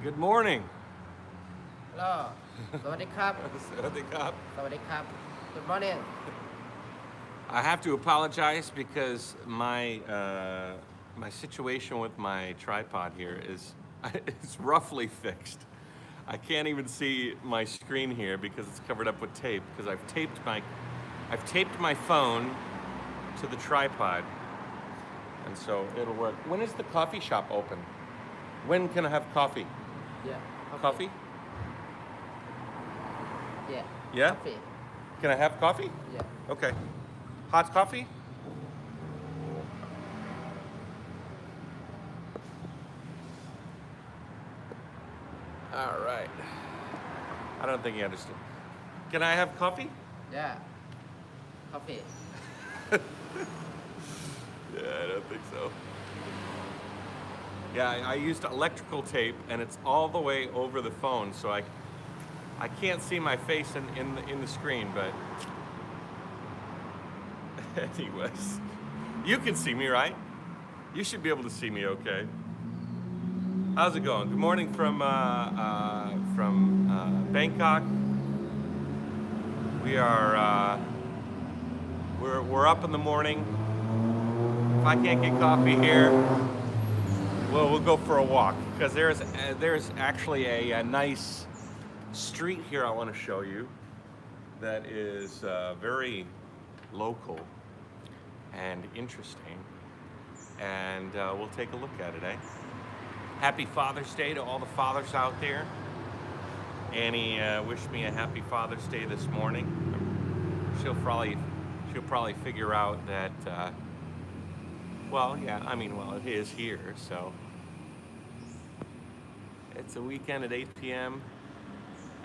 Good morning. ฮัลโหลสวัสดีครับ Sawadee-krap. สวัสดีครับ Good morning I have to apologize because my situation with my tripod here is it's roughly fixed. I can't even see my screen here because it's covered up with tape because I've taped my phone to the tripod, and so it'll work. When is the coffee shop open? When can I have coffee? Yeah Coffee? Yeah Yeah? Coffee Can I have coffee? Yeah Okay. Hot coffee? All right. I don't think he understood. Can I have coffee? Yeah Coffee Yeah, I don't think so. Yeah, I used electrical tape, and it's all the way over the phone, so I can't see my face in the screen, but anyways, you can see me, right? You should be able to see me, okay? How's it going? Good morning from Bangkok. We are we're up in the morning. If I can't get coffee here, we'll go for a walk because there's actually a nice street here I want to show you that is very local and interesting, and we'll take a look at it, eh? Happy Father's Day to all the fathers out there. Annie wished me a happy Father's Day this morning. She'll probably figure out that well, yeah, I mean, well, it is here, so it's a weekend at 8 p.m.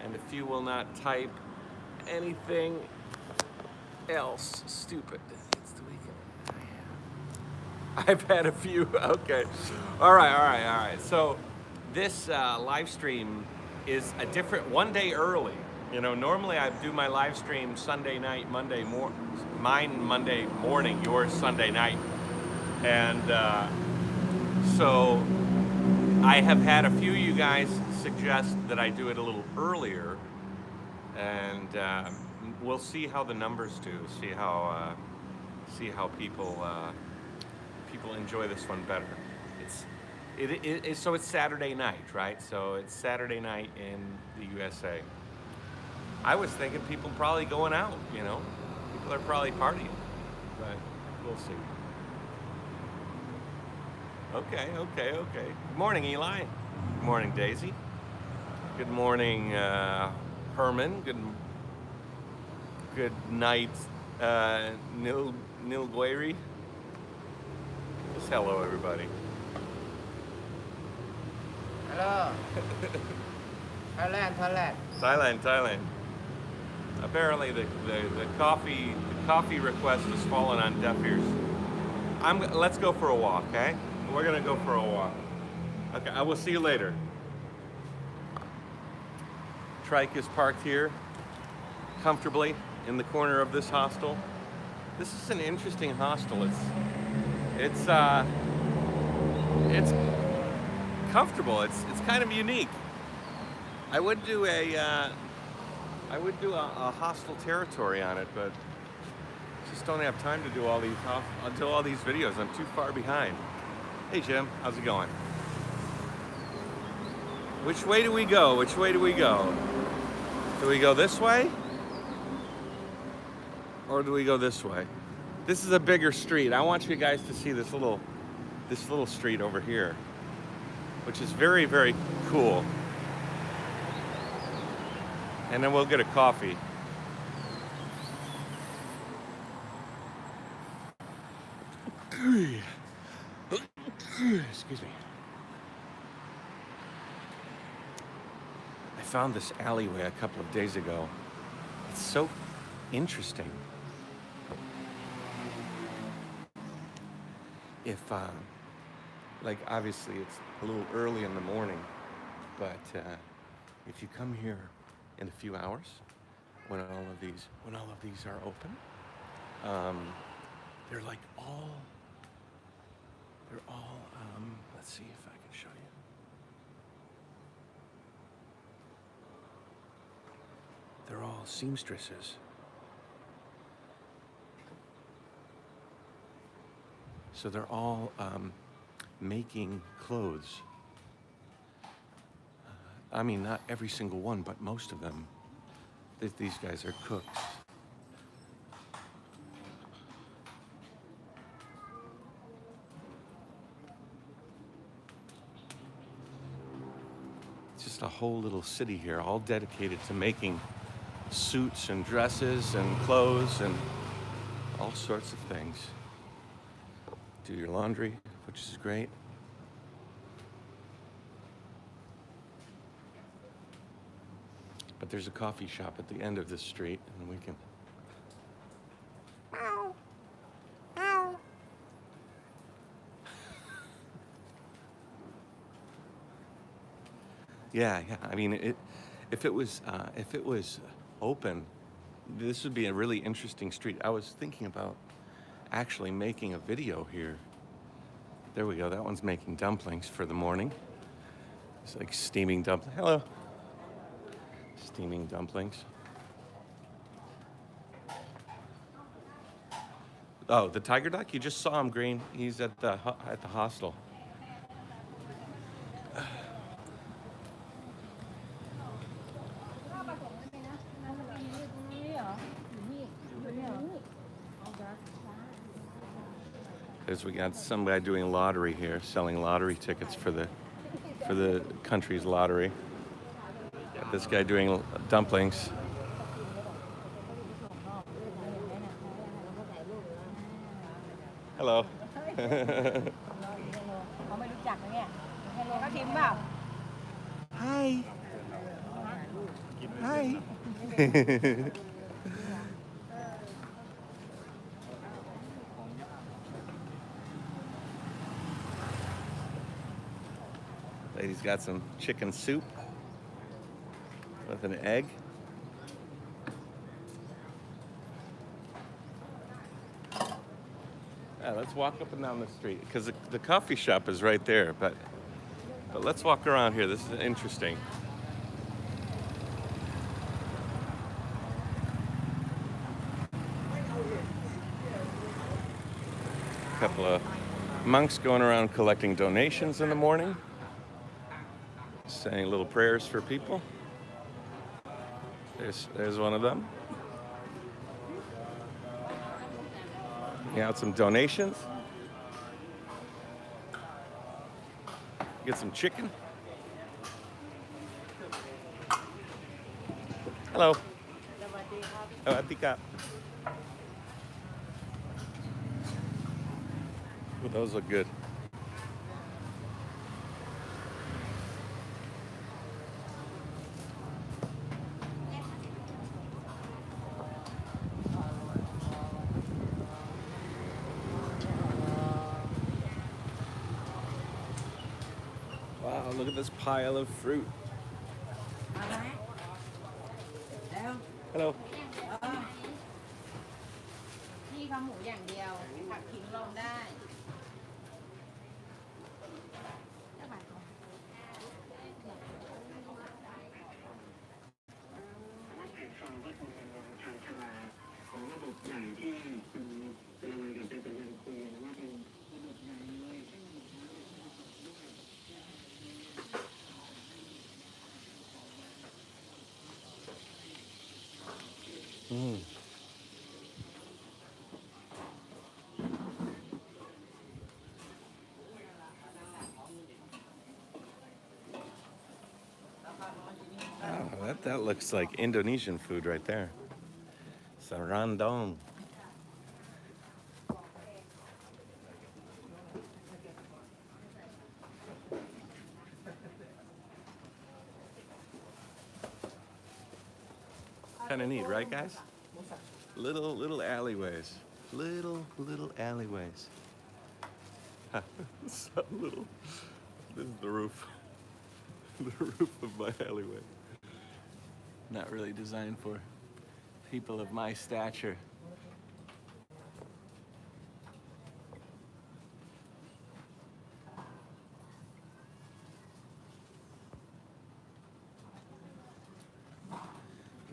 and if you will not type anything else stupid, it's the weekend. I've had a few. Okay. All right. So this live stream is a different one day early. You know, normally I do my live stream Sunday night, mine Monday morning, yours Sunday night. And so I have had a few of you guys suggest that I do it a little earlier, and we'll see how the numbers do. See how people enjoy this one better. So it's Saturday night, right? So it's Saturday night in the USA. I was thinking people probably going out, you know. People are probably partying, but we'll see. Okay. Good morning, Eli. Good morning, Daisy. Good morning, Herman. Good night, Nil Gueri. Just hello, everybody. Hello Thailand Apparently, the coffee request has fallen on deaf ears. Let's go for a walk, okay? We're gonna go for a walk. Okay, I will see you later. Trike is parked here comfortably in the corner of this hostel. This is an interesting hostel. It's comfortable. It's kind of unique. I would do a hostile territory on it, but just don't have time to do all these videos. I'm too far behind. Hey Jim, how's it going? Which way do we go? Do we go this way? Or do we go this way? This is a bigger street. I want you guys to see this little street over here, which is very, very cool. And then we'll get a coffee. Excuse me. I found this alleyway a couple of days ago. It's so interesting. If, like, obviously it's a little early in the morning, but if you come here in a few hours, when all of these are open, they're like all. Let's see if I can show you. they're all seamstresses. So they're all making clothes. I mean, not every single one, but most of them. These guys are cooks. It's just a whole little city here, all dedicated to making suits and dresses and clothes and all sorts of things. Do your laundry, which is great. But there's a coffee shop at the end of this street, and we can... Meow. Meow. Yeah. I mean, if it was open, this would be a really interesting street. I was thinking about actually making a video here. There we go. That one's making dumplings for the morning. It's like steaming dumplings. Hello. Steaming dumplings. Oh, the tiger duck? You just saw him, Green. He's at the hostel. We got some guy doing lottery here, selling lottery tickets for the country's lottery. Got this guy doing dumplings. Hello. Hi. Hi. Lady's got some chicken soup with an egg. Yeah, let's walk up and down the street because the coffee shop is right there. But let's walk around here. This is interesting. A couple of monks going around collecting donations in the morning, saying little prayers for people. There's one of them. Out some donations. Get some chicken. Hello. Sawadee. Ooh, those look good. Wow, look at this pile of fruit. Hello. พี่เขาหมูอย่างเดียวผักทิ้งลงได้Oh, that looks like Indonesian food right there. Sarandong. Kind of neat, right, guys? Little alleyways. Little alleyways. So little. This is the roof. The roof of my alleyway. Not really designed for people of my stature.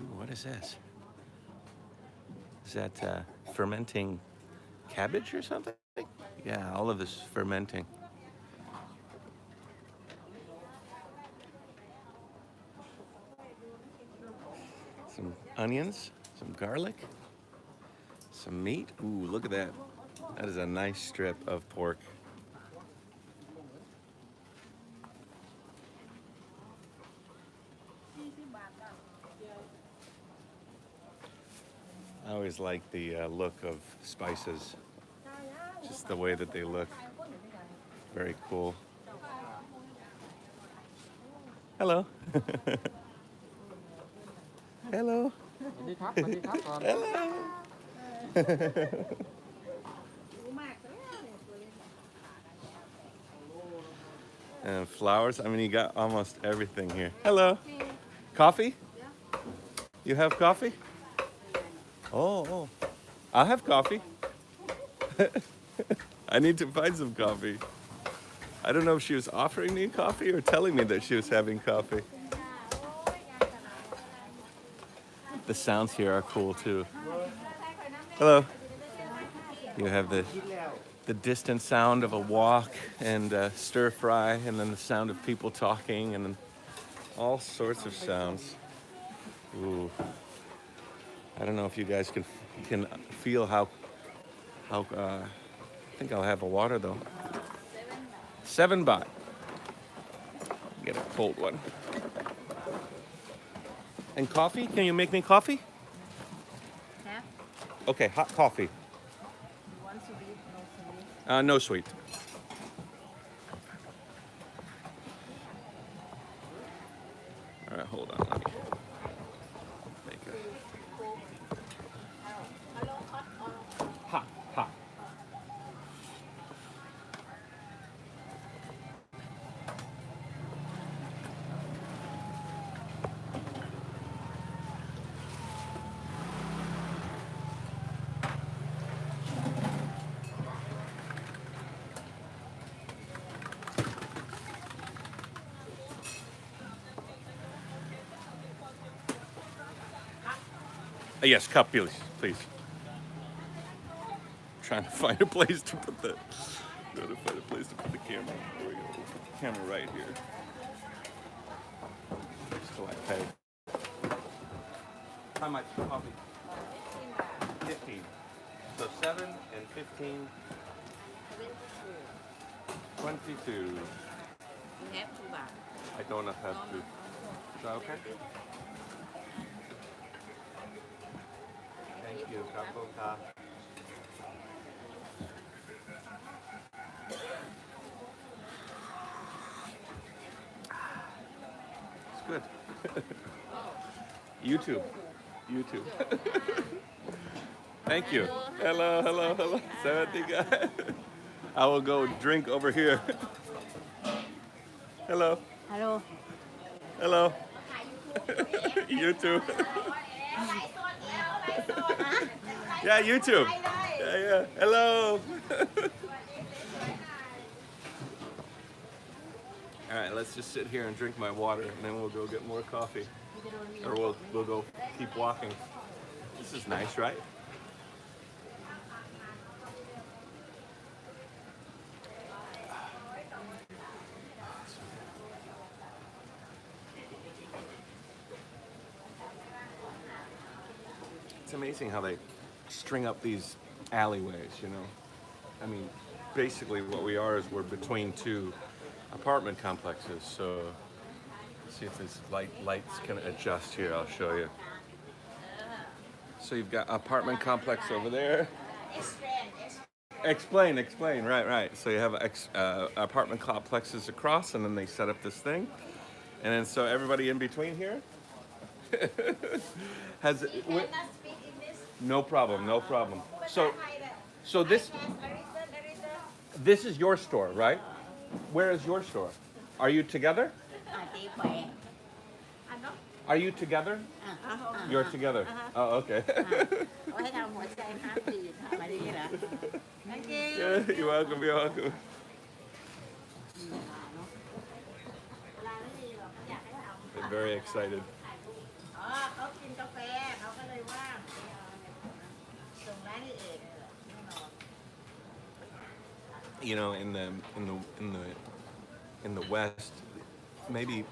Ooh, what is this? Is that fermenting cabbage or something? Yeah, all of this is fermenting. Some onions, some garlic, some meat. Ooh, look at that. That is a nice strip of pork. I always like the look of spices, just the way that they look. Very cool. Hello. Hello. Hello. And flowers. I mean, you got almost everything here. Hello. Coffee? You have coffee? Oh. I'll have coffee. I need to find some coffee. I don't know if she was offering me coffee or telling me that she was having coffee. The sounds here are cool too. Hello. You have the distant sound of a wok and stir fry, and then the sound of people talking, and then all sorts of sounds. Ooh. I don't know if you guys can feel how I think I'll have a water though. 7 baht. Get a cold one. And coffee? Can you make me coffee? Yeah. Okay, hot coffee. Want sweet, no sweet. No sweet. All right, hold on. Let me make a hot. Yes, cup, please. Trying to find a place to put the camera. There we go. Camera right here. So I pay. How much coffee? 15. So 7 and 15. 22. You have 2 baht. I don't have to. Is that okay? Thank you. Kapota. It's good. YouTube. Thank you. Hello. Sawadee. I will go drink over here. Hello. You too. Yeah, YouTube. Yeah. Hello. All right, let's just sit here and drink my water, and then we'll go get more coffee, or we'll go keep walking. This is nice, right? It's amazing how they string up these alleyways, you know? I mean, basically what we are is we're between 2 apartment complexes, so let's see if this lights can adjust here. I'll show you. So you've got apartment complex over there. Explain, right. So you have apartment complexes across, and then they set up this thing. And then so everybody in between here has... No problem. So this is your store, right? Where is your store? Are you together? Are you together? You're together. Oh, okay. Yeah, you're welcome. They're very excited. You know, in the West, maybe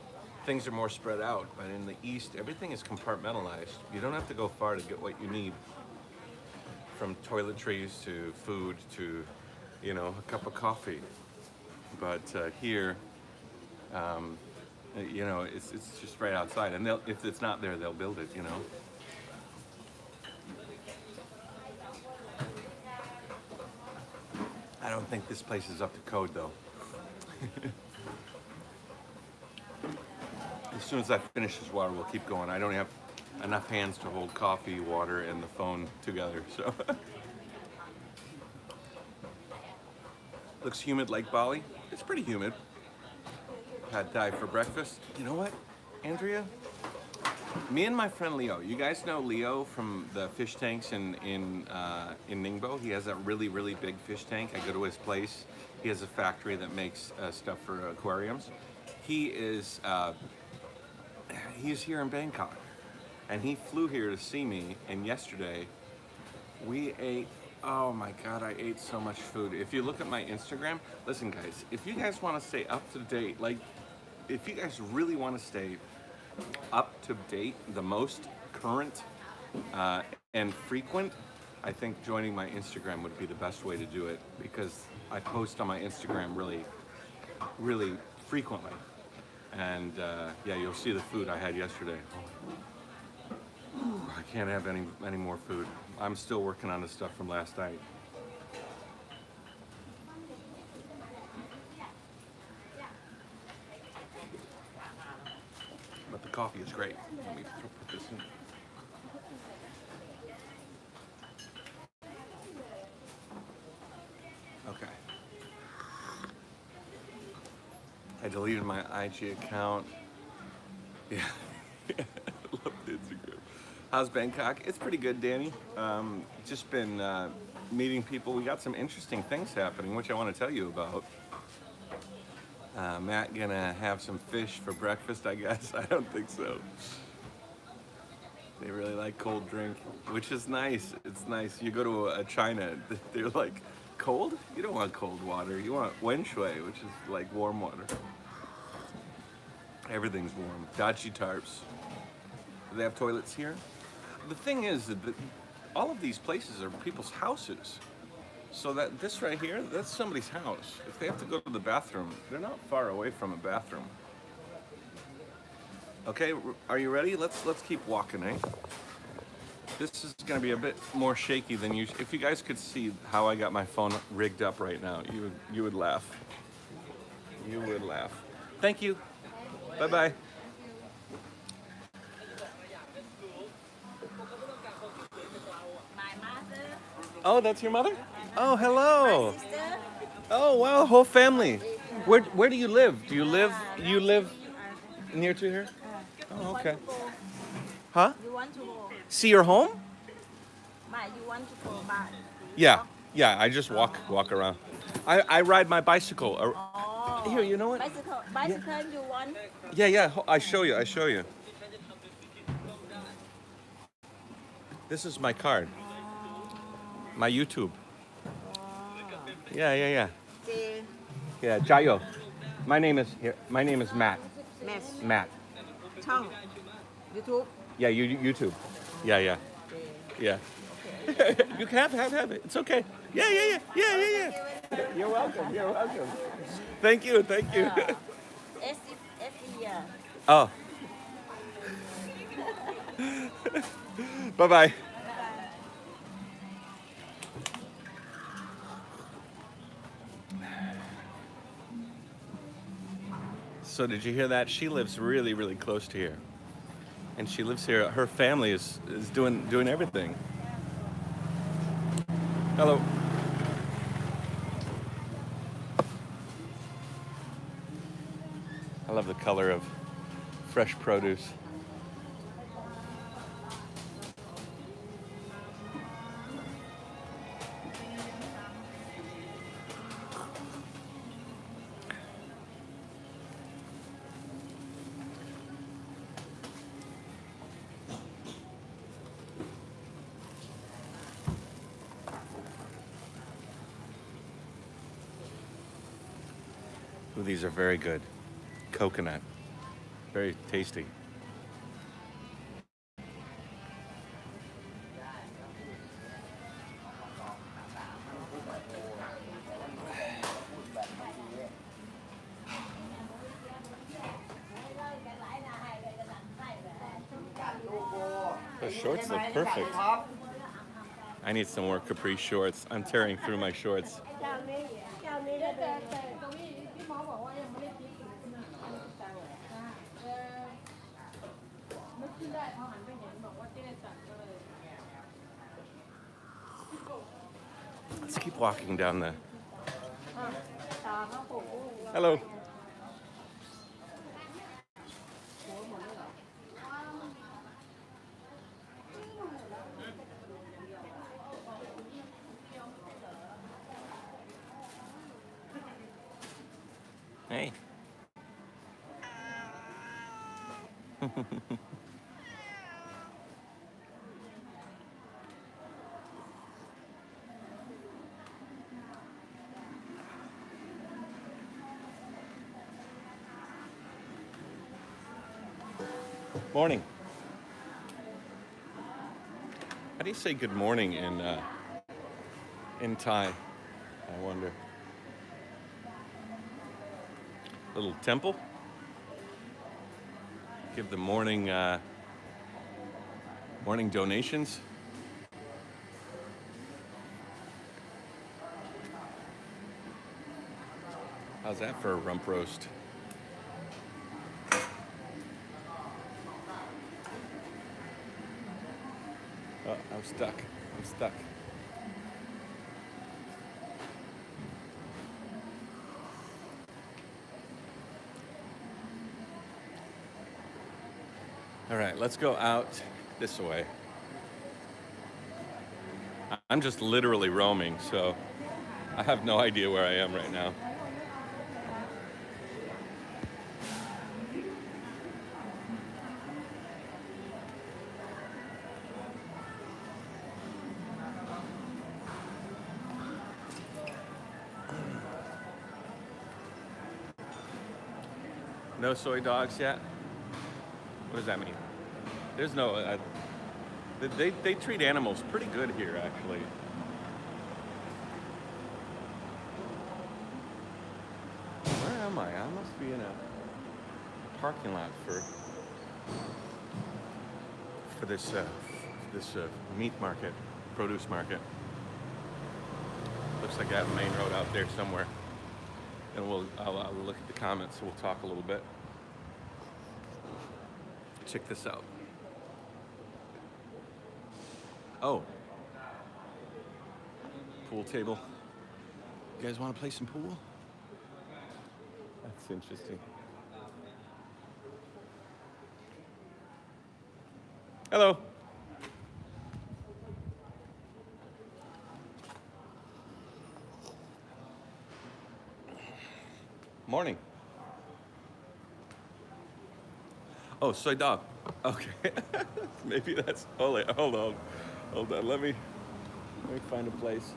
things are more spread out, but in the East, everything is compartmentalized. You don't have to go far to get what you need, from toiletries to food to, you know, a cup of coffee. But here, you know, it's just right outside, and if it's not there, they'll build it. You know. I don't think this place is up to code, though. As soon as I finish this water, we'll keep going. I don't have enough hands to hold coffee, water, and the phone together, so. Looks humid like Bali. It's pretty humid. Pad Thai for breakfast. You know what, Andrea? Me and my friend Leo. You guys know Leo from the fish tanks in Ningbo. He has a really, really big fish tank. I go to his place. He has a factory that makes stuff for aquariums. He's here in Bangkok, and he flew here to see me. And yesterday, we ate. Oh my God, I ate so much food. If you look at my Instagram, listen, guys. If you guys want to stay up to date, like, if you guys really want to stay up to date, the most current and frequent, I think joining my Instagram would be the best way to do it, because I post on my Instagram really, really frequently. And yeah, you'll see the food I had yesterday. I can't have any more food. I'm still working on the stuff from last night. But the coffee is great. Let me put this in. Okay. I deleted my IG account. Yeah. I love Instagram. How's Bangkok? It's pretty good, Danny. Just been meeting people. We got some interesting things happening, which I want to tell you about. Matt gonna have some fish for breakfast, I guess. I don't think so. They really like cold drink, which is nice. It's nice. You go to China, they're like, cold? You don't want cold water. You want wen shui, which is like warm water. Everything's warm. Dachi tarps. Do they have toilets here? The thing is that all of these places are people's houses. So that this right here, that's somebody's house. If they have to go to the bathroom, they're not far away from a bathroom. Okay, are you ready? Let's keep walking, eh? This is gonna be a bit more shaky than usual. If you guys could see how I got my phone rigged up right now, you would laugh. You would laugh. Thank you. Bye-bye. My mother. Oh, that's your mother? Oh, hello. My sister. Oh, wow, whole family. Where do you live? You live near to here? Oh, okay. Huh? You want to go? See your home? You want to go back? Yeah, I just walk around. I ride my bicycle. Oh. Here, you know what? Bicycle you want? Yeah, I show you. This is my card. My YouTube. Yeah. J. Yeah, JaYoe. My name is Matt. Mess. Matt. Chong. YouTube. Yeah, YouTube. Yeah. J. You can have it. It's okay. Yeah. You're welcome. Thank you. S year. Oh. Bye-bye. So did you hear that? She lives really, really close to here. And she lives here. Her family is doing everything. Hello. I love the color of fresh produce. Ooh, these are very good. Coconut. Very tasty. The shorts look perfect. I need some more capri shorts. I'm tearing through my shorts. Let's keep walking down the... Hello. Hey. Morning. How do you say good morning in Thai? I wonder. Little temple. Give the morning donations. How's that for a rump roast? Oh, I'm stuck. I'm stuck. All right, let's go out this way. I'm just literally roaming, so I have no idea where I am right now. No soy dogs yet? What does that mean? There's no... they treat animals pretty good here, actually. Where am I? I must be in a parking lot for this meat market, produce market. Looks like I have a main road out there somewhere. And I'll look at the comments, so we'll talk a little bit. Check this out. Oh. Pool table. You guys want to play some pool? That's interesting. Hello. Morning. Oh, soy dog. Okay. Maybe that's... Hold on. Let me find a place.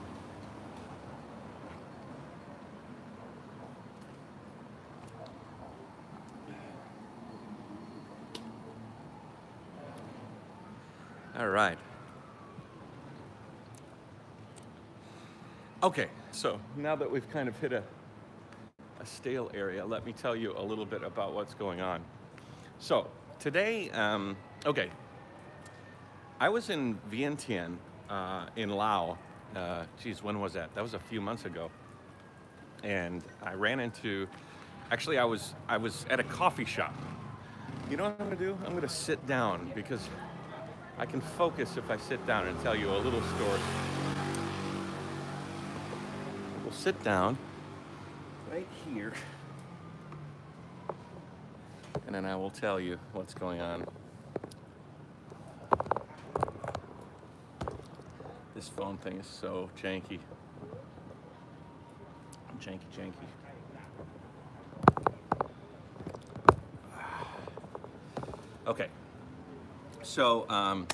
All right. Okay, so now that we've kind of hit a stale area, let me tell you a little bit about what's going on. So today, okay, I was in Vientiane, in Laos. Geez, when was that? That was a few months ago. And I ran into, actually I was at a coffee shop. You know what I'm gonna do? I'm gonna sit down because I can focus if I sit down and tell you a little story. We'll sit down right here, and then I will tell you what's going on. This phone thing is so janky. Janky. Okay, so a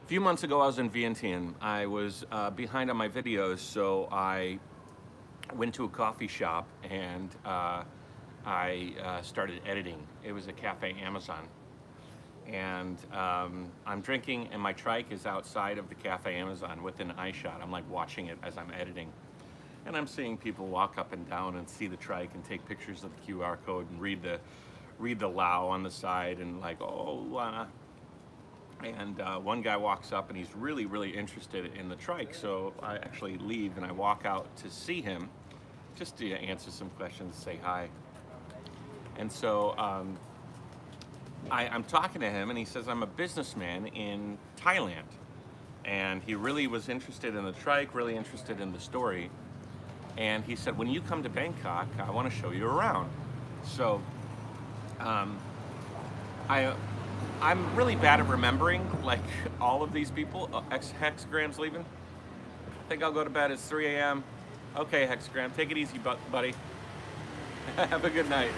few months ago I was in Vientiane. I was behind on my videos, so I went to a coffee shop and I started editing. It was a Cafe Amazon. And I'm drinking, and my trike is outside of the Cafe Amazon within eye shot. I'm like watching it as I'm editing. And I'm seeing people walk up and down and see the trike and take pictures of the QR code and read the Lao on the side and like, oh, and one guy walks up and he's really, really interested in the trike. So I actually leave and I walk out to see him just to answer some questions, say hi. And so I'm talking to him and he says, I'm a businessman in Thailand. And he really was interested in the trike, really interested in the story. And he said, when you come to Bangkok, I want to show you around. So I'm really bad at remembering like all of these people. Hexagram's leaving. I think I'll go to bed. It's 3 a.m. Okay, Hexagram, take it easy, buddy. Have a good night.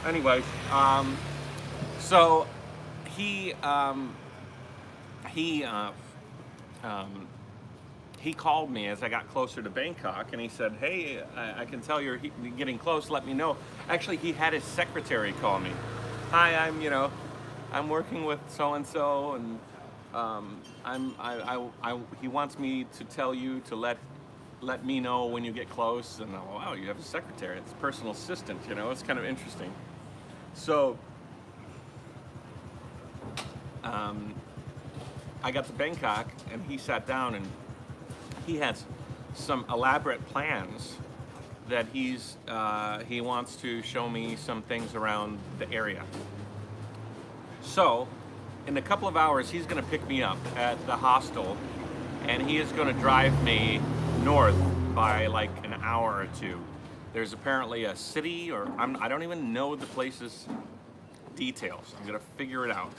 Anyways, so he called me as I got closer to Bangkok, and he said, "Hey, I can tell you're getting close. Let me know." Actually, he had his secretary call me. Hi, I'm working with so and so, and he wants me to tell you to let me know when you get close. And oh, wow, you have a secretary. It's a personal assistant. You know, it's kind of interesting. So I got to Bangkok, and he sat down, and he has some elaborate plans that he wants to show me some things around the area. So in a couple of hours, he's going to pick me up at the hostel, and he is going to drive me north by like an hour or two. There's apparently a city, or I don't even know the place's details. I'm going to figure it out.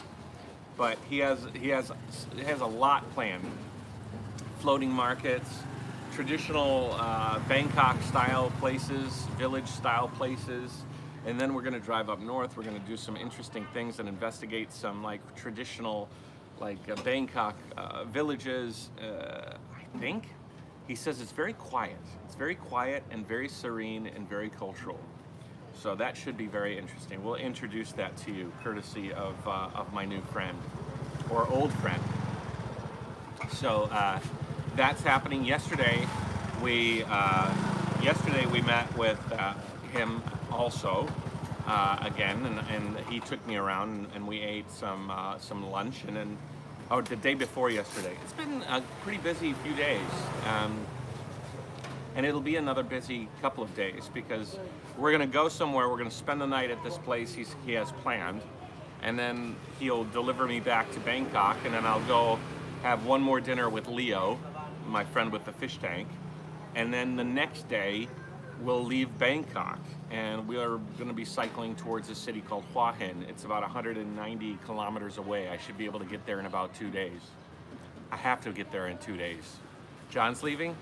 But he has a lot planned. Floating markets, traditional Bangkok style places, village style places, and then we're going to drive up north. We're going to do some interesting things and investigate some like traditional like Bangkok villages. I think he says it's very quiet. It's very quiet and very serene and very cultural. So that should be very interesting. We'll introduce that to you, courtesy of my new friend, or old friend. So that's happening. Yesterday we met with him also again, and he took me around and we ate some lunch, and then the day before yesterday. It's been a pretty busy few days. And it'll be another busy couple of days because we're going to go somewhere. We're going to spend the night at this place he has planned, and then he'll deliver me back to Bangkok, and then I'll go have one more dinner with Leo, my friend with the fish tank, and then the next day we'll leave Bangkok, and we are going to be cycling towards a city called Hua Hin. It's about 190 kilometers away. I should be able to get there in about 2 days. I have to get there in 2 days. John's leaving?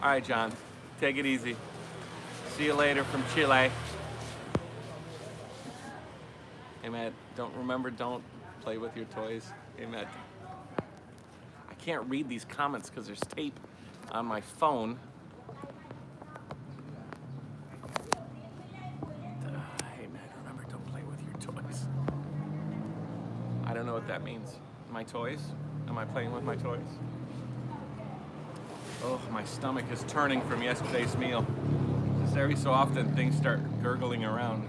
All right, John, take it easy. See you later from Chile. Hey, Matt, don't play with your toys. Hey, Matt. I can't read these comments because there's tape on my phone. Hey, Matt, remember, don't play with your toys. I don't know what that means. My toys? Am I playing with my toys? Oh, my stomach is turning from yesterday's meal. Just every so often things start gurgling around.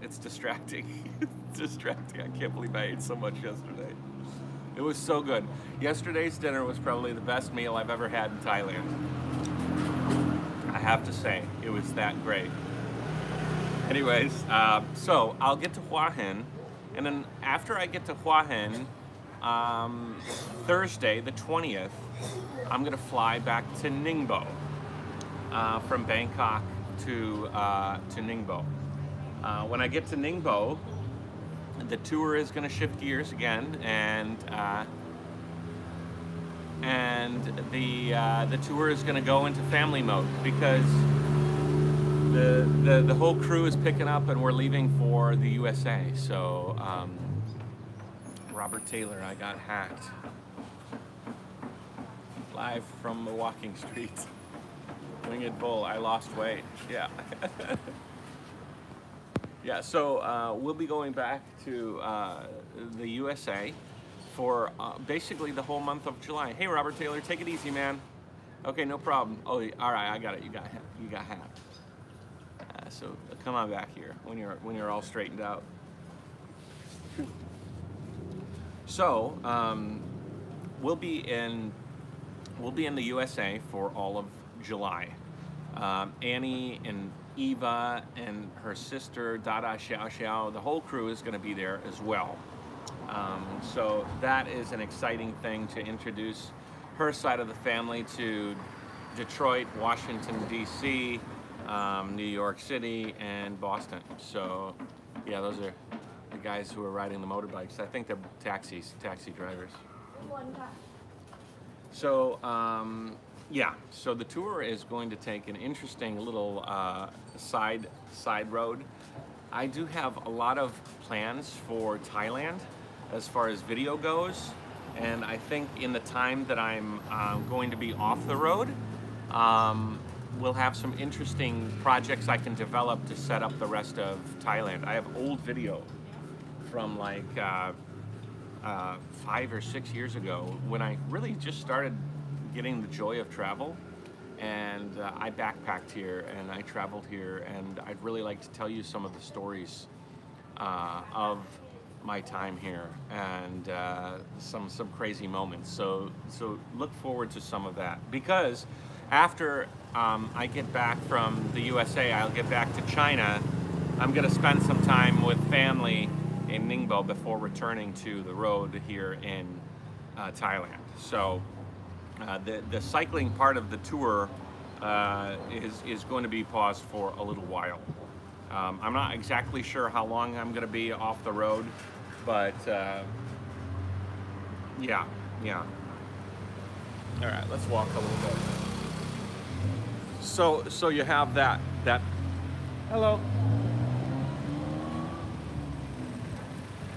It's distracting. It's distracting. I can't believe I ate so much yesterday. It was so good. Yesterday's dinner was probably the best meal I've ever had in Thailand. I have to say, it was that great. Anyways, so I'll get to Hua Hin, and then after I get to Hua Hin, Thursday, the 20th, I'm gonna fly back to Ningbo, from Bangkok to Ningbo. When I get to Ningbo, the tour is gonna shift gears again, and the tour is gonna go into family mode because the whole crew is picking up, and we're leaving for the USA. So. Robert Taylor, I got hacked. live from the walking streets. Winged Bull, I lost weight. Yeah. Yeah, so we'll be going back to the USA for basically the whole month of July. Hey, Robert Taylor, take it easy, man. Okay, no problem. Oh, all right, I got it. You got half. So come on back here when you're all straightened out. So we'll be in the USA for all of July. Annie and Eva and her sister Dada Xiao Xiao, the whole crew is going to be there as well. So that is an exciting thing to introduce her side of the family to Detroit, Washington, D.C., New York City, and Boston. So yeah, those are the guys who are riding the motorbikes. I think they're taxi drivers. So yeah, so the tour is going to take an interesting little side road. I do have a lot of plans for Thailand as far as video goes, and I think in the time that I'm going to be off the road, we'll have some interesting projects I can develop to set up the rest of Thailand. I have old video from like 5 or 6 years ago when I really just started getting the joy of travel, and I backpacked here and I traveled here, and I'd really like to tell you some of the stories of my time here and some crazy moments. So look forward to some of that, because after I get back from the USA, I'll get back to China. I'm gonna spend some time with family in Ningbo before returning to the road here in Thailand. So the cycling part of the tour is going to be paused for a little while. I'm not exactly sure how long I'm going to be off the road, but yeah. All right, let's walk a little bit. So you have that. Hello.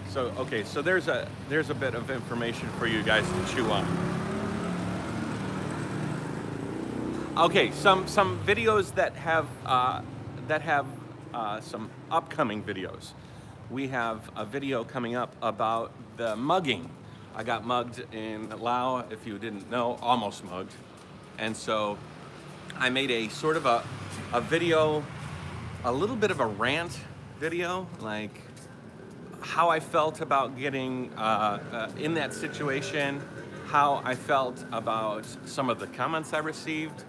So okay, so there's a bit of information for you guys to chew on. Okay, some videos that have some upcoming videos. We have a video coming up about the mugging. I got mugged in Laos, if you didn't know, almost mugged. And so I made a sort of a video, a little bit of a rant video, like how I felt about getting in that situation, how I felt about some of the comments I received,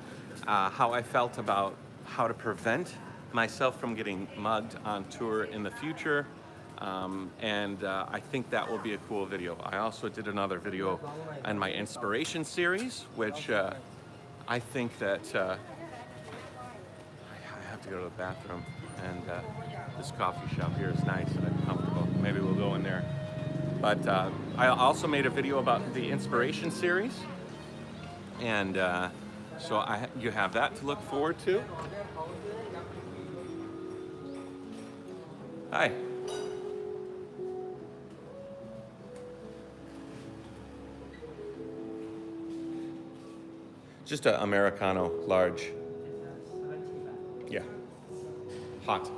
how I felt about how to prevent myself from getting mugged on tour in the future, and I think that will be a cool video. I also did another video on my inspiration series, which I think that I have to go to the bathroom, and this coffee shop here is nice and comfortable. Maybe we'll go in there. But I also made a video about the inspiration series, and so you have that to look forward to. Hi. Just a Americano, large. Yeah. Hot.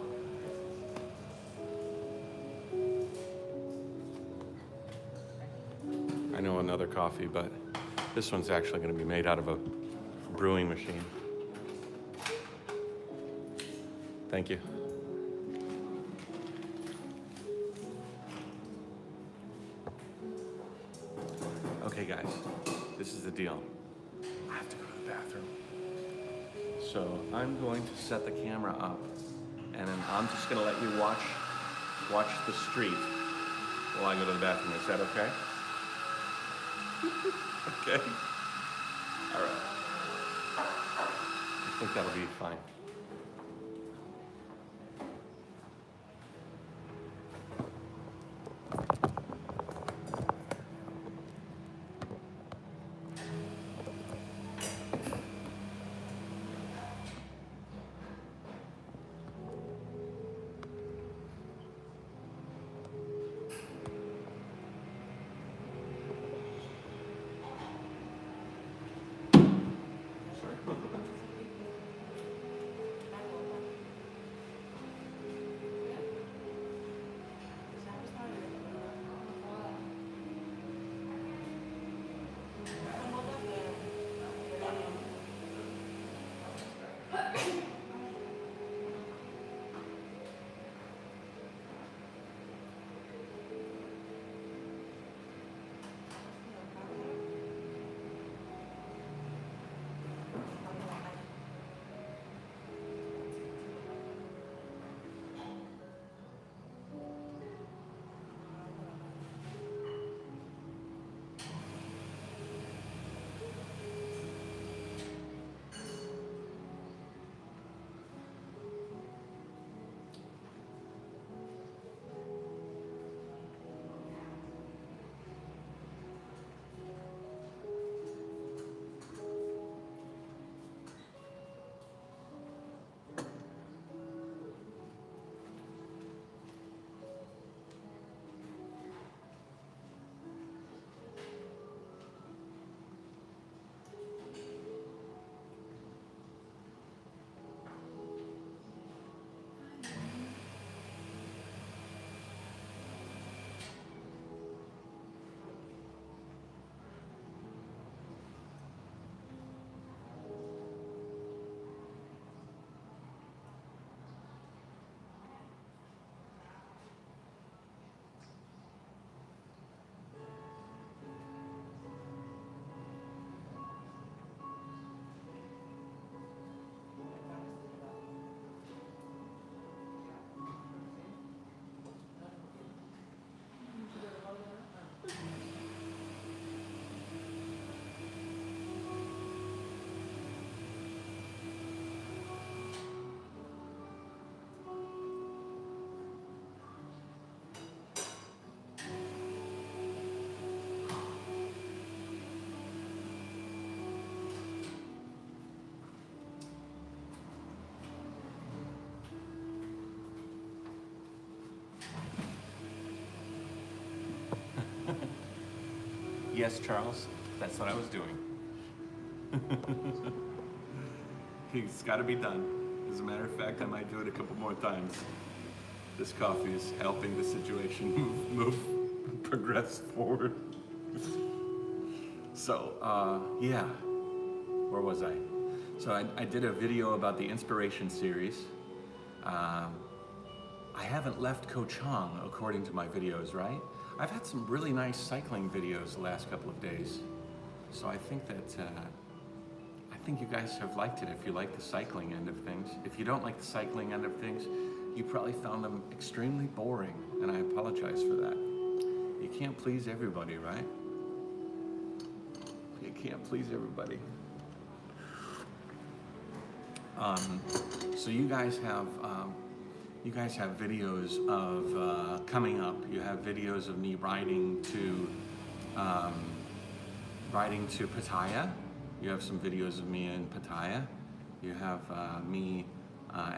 I know another coffee, but this one's actually going to be made out of a brewing machine. Thank you. Okay, guys, this is the deal. I have to go to the bathroom. So I'm going to set the camera up, and then I'm just going to let you watch the street while I go to the bathroom. Is that okay? Okay. All right. I think that'll be fine. Yes, Charles, that's what I was doing. It's got to be done. As a matter of fact, I might do it a couple more times. This coffee is helping the situation progress forward. So, yeah, where was I? So I did a video about the inspiration series. I haven't left Ko Chang according to my videos, right? I've had some really nice cycling videos the last couple of days. So I think that, I think you guys have liked it if you like the cycling end of things. If you don't like the cycling end of things, you probably found them extremely boring, and I apologize for that. You can't please everybody, right? You can't please everybody. So you guys have videos of coming up. You have videos of me riding to Pattaya. You have some videos of me in Pattaya. You have me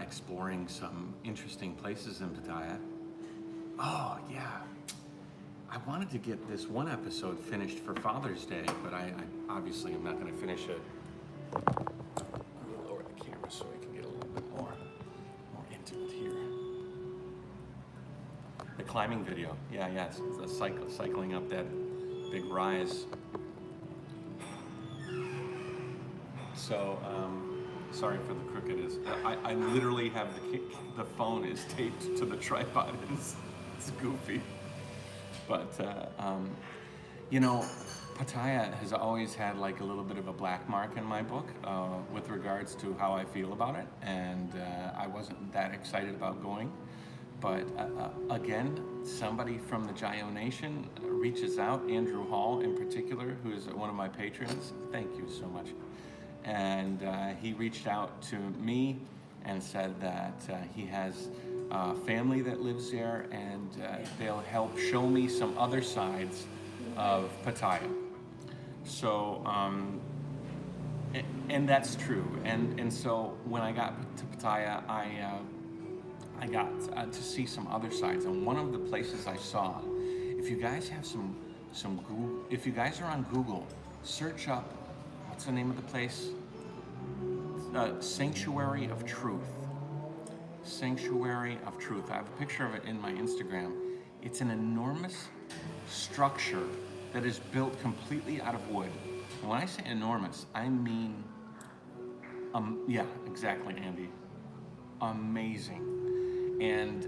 exploring some interesting places in Pattaya. Oh yeah, I wanted to get this one episode finished for Father's Day, but I obviously am not going to finish it. Let me lower the camera so I can get a little bit more intimate here. The climbing video, yeah, it's a cycling up that big rise. So, sorry for the crookedness. I literally have the phone is taped to the tripod. It's goofy. But, you know, Pattaya has always had like a little bit of a black mark in my book with regards to how I feel about it. And I wasn't that excited about going. But again, somebody from the JaYoe Nation reaches out, Andrew Hall in particular, who is one of my patrons. Thank you so much. And he reached out to me and said that he has family that lives there, and they'll help show me some other sides of Pattaya. So, and that's true. And so when I got to Pattaya, I got to see some other sides. And one of the places I saw, if you guys have some Google, if you guys are on Google, search up, what's the name of the place? Sanctuary of Truth. Sanctuary of Truth. I have a picture of it in my Instagram. It's an enormous structure that is built completely out of wood. And when I say enormous, I mean, yeah, exactly, Andy. Amazing. And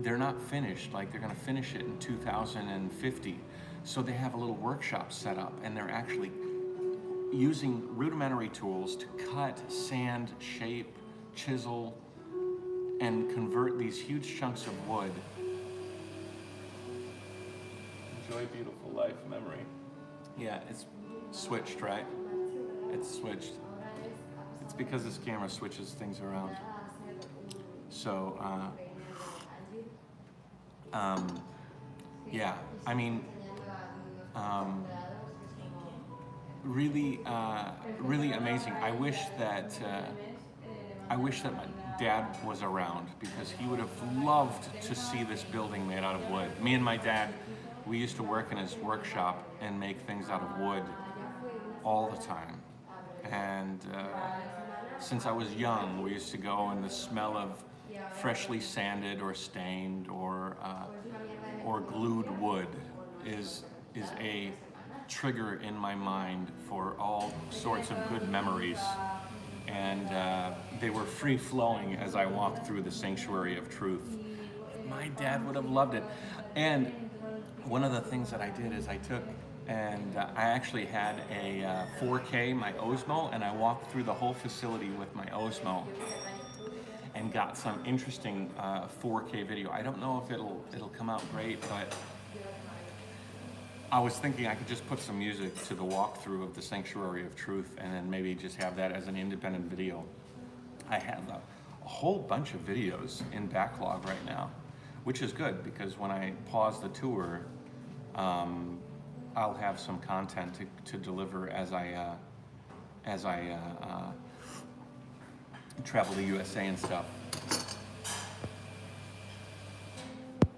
they're not finished, like they're gonna finish it in 2050. So they have a little workshop set up, and they're actually using rudimentary tools to cut, sand, shape, chisel, and convert these huge chunks of wood. Enjoy beautiful life memory. Yeah, it's switched, right? It's switched. It's because this camera switches things around. So, yeah, I mean, really, really amazing. I wish that my dad was around, because he would have loved to see this building made out of wood. Me and my dad, we used to work in his workshop and make things out of wood all the time. And since I was young, we used to go, and the smell of freshly sanded or stained or glued wood is a trigger in my mind for all sorts of good memories. And they were free-flowing as I walked through the Sanctuary of Truth. My dad would have loved it. And one of the things that I did is I took, and I actually had a 4K, my Osmo, and I walked through the whole facility with my Osmo and got some interesting 4K video. I don't know if it'll come out great, but I was thinking I could just put some music to the walkthrough of the Sanctuary of Truth, and then maybe just have that as an independent video. I have a whole bunch of videos in backlog right now, which is good, because when I pause the tour, I'll have some content to deliver as I travel the USA and stuff.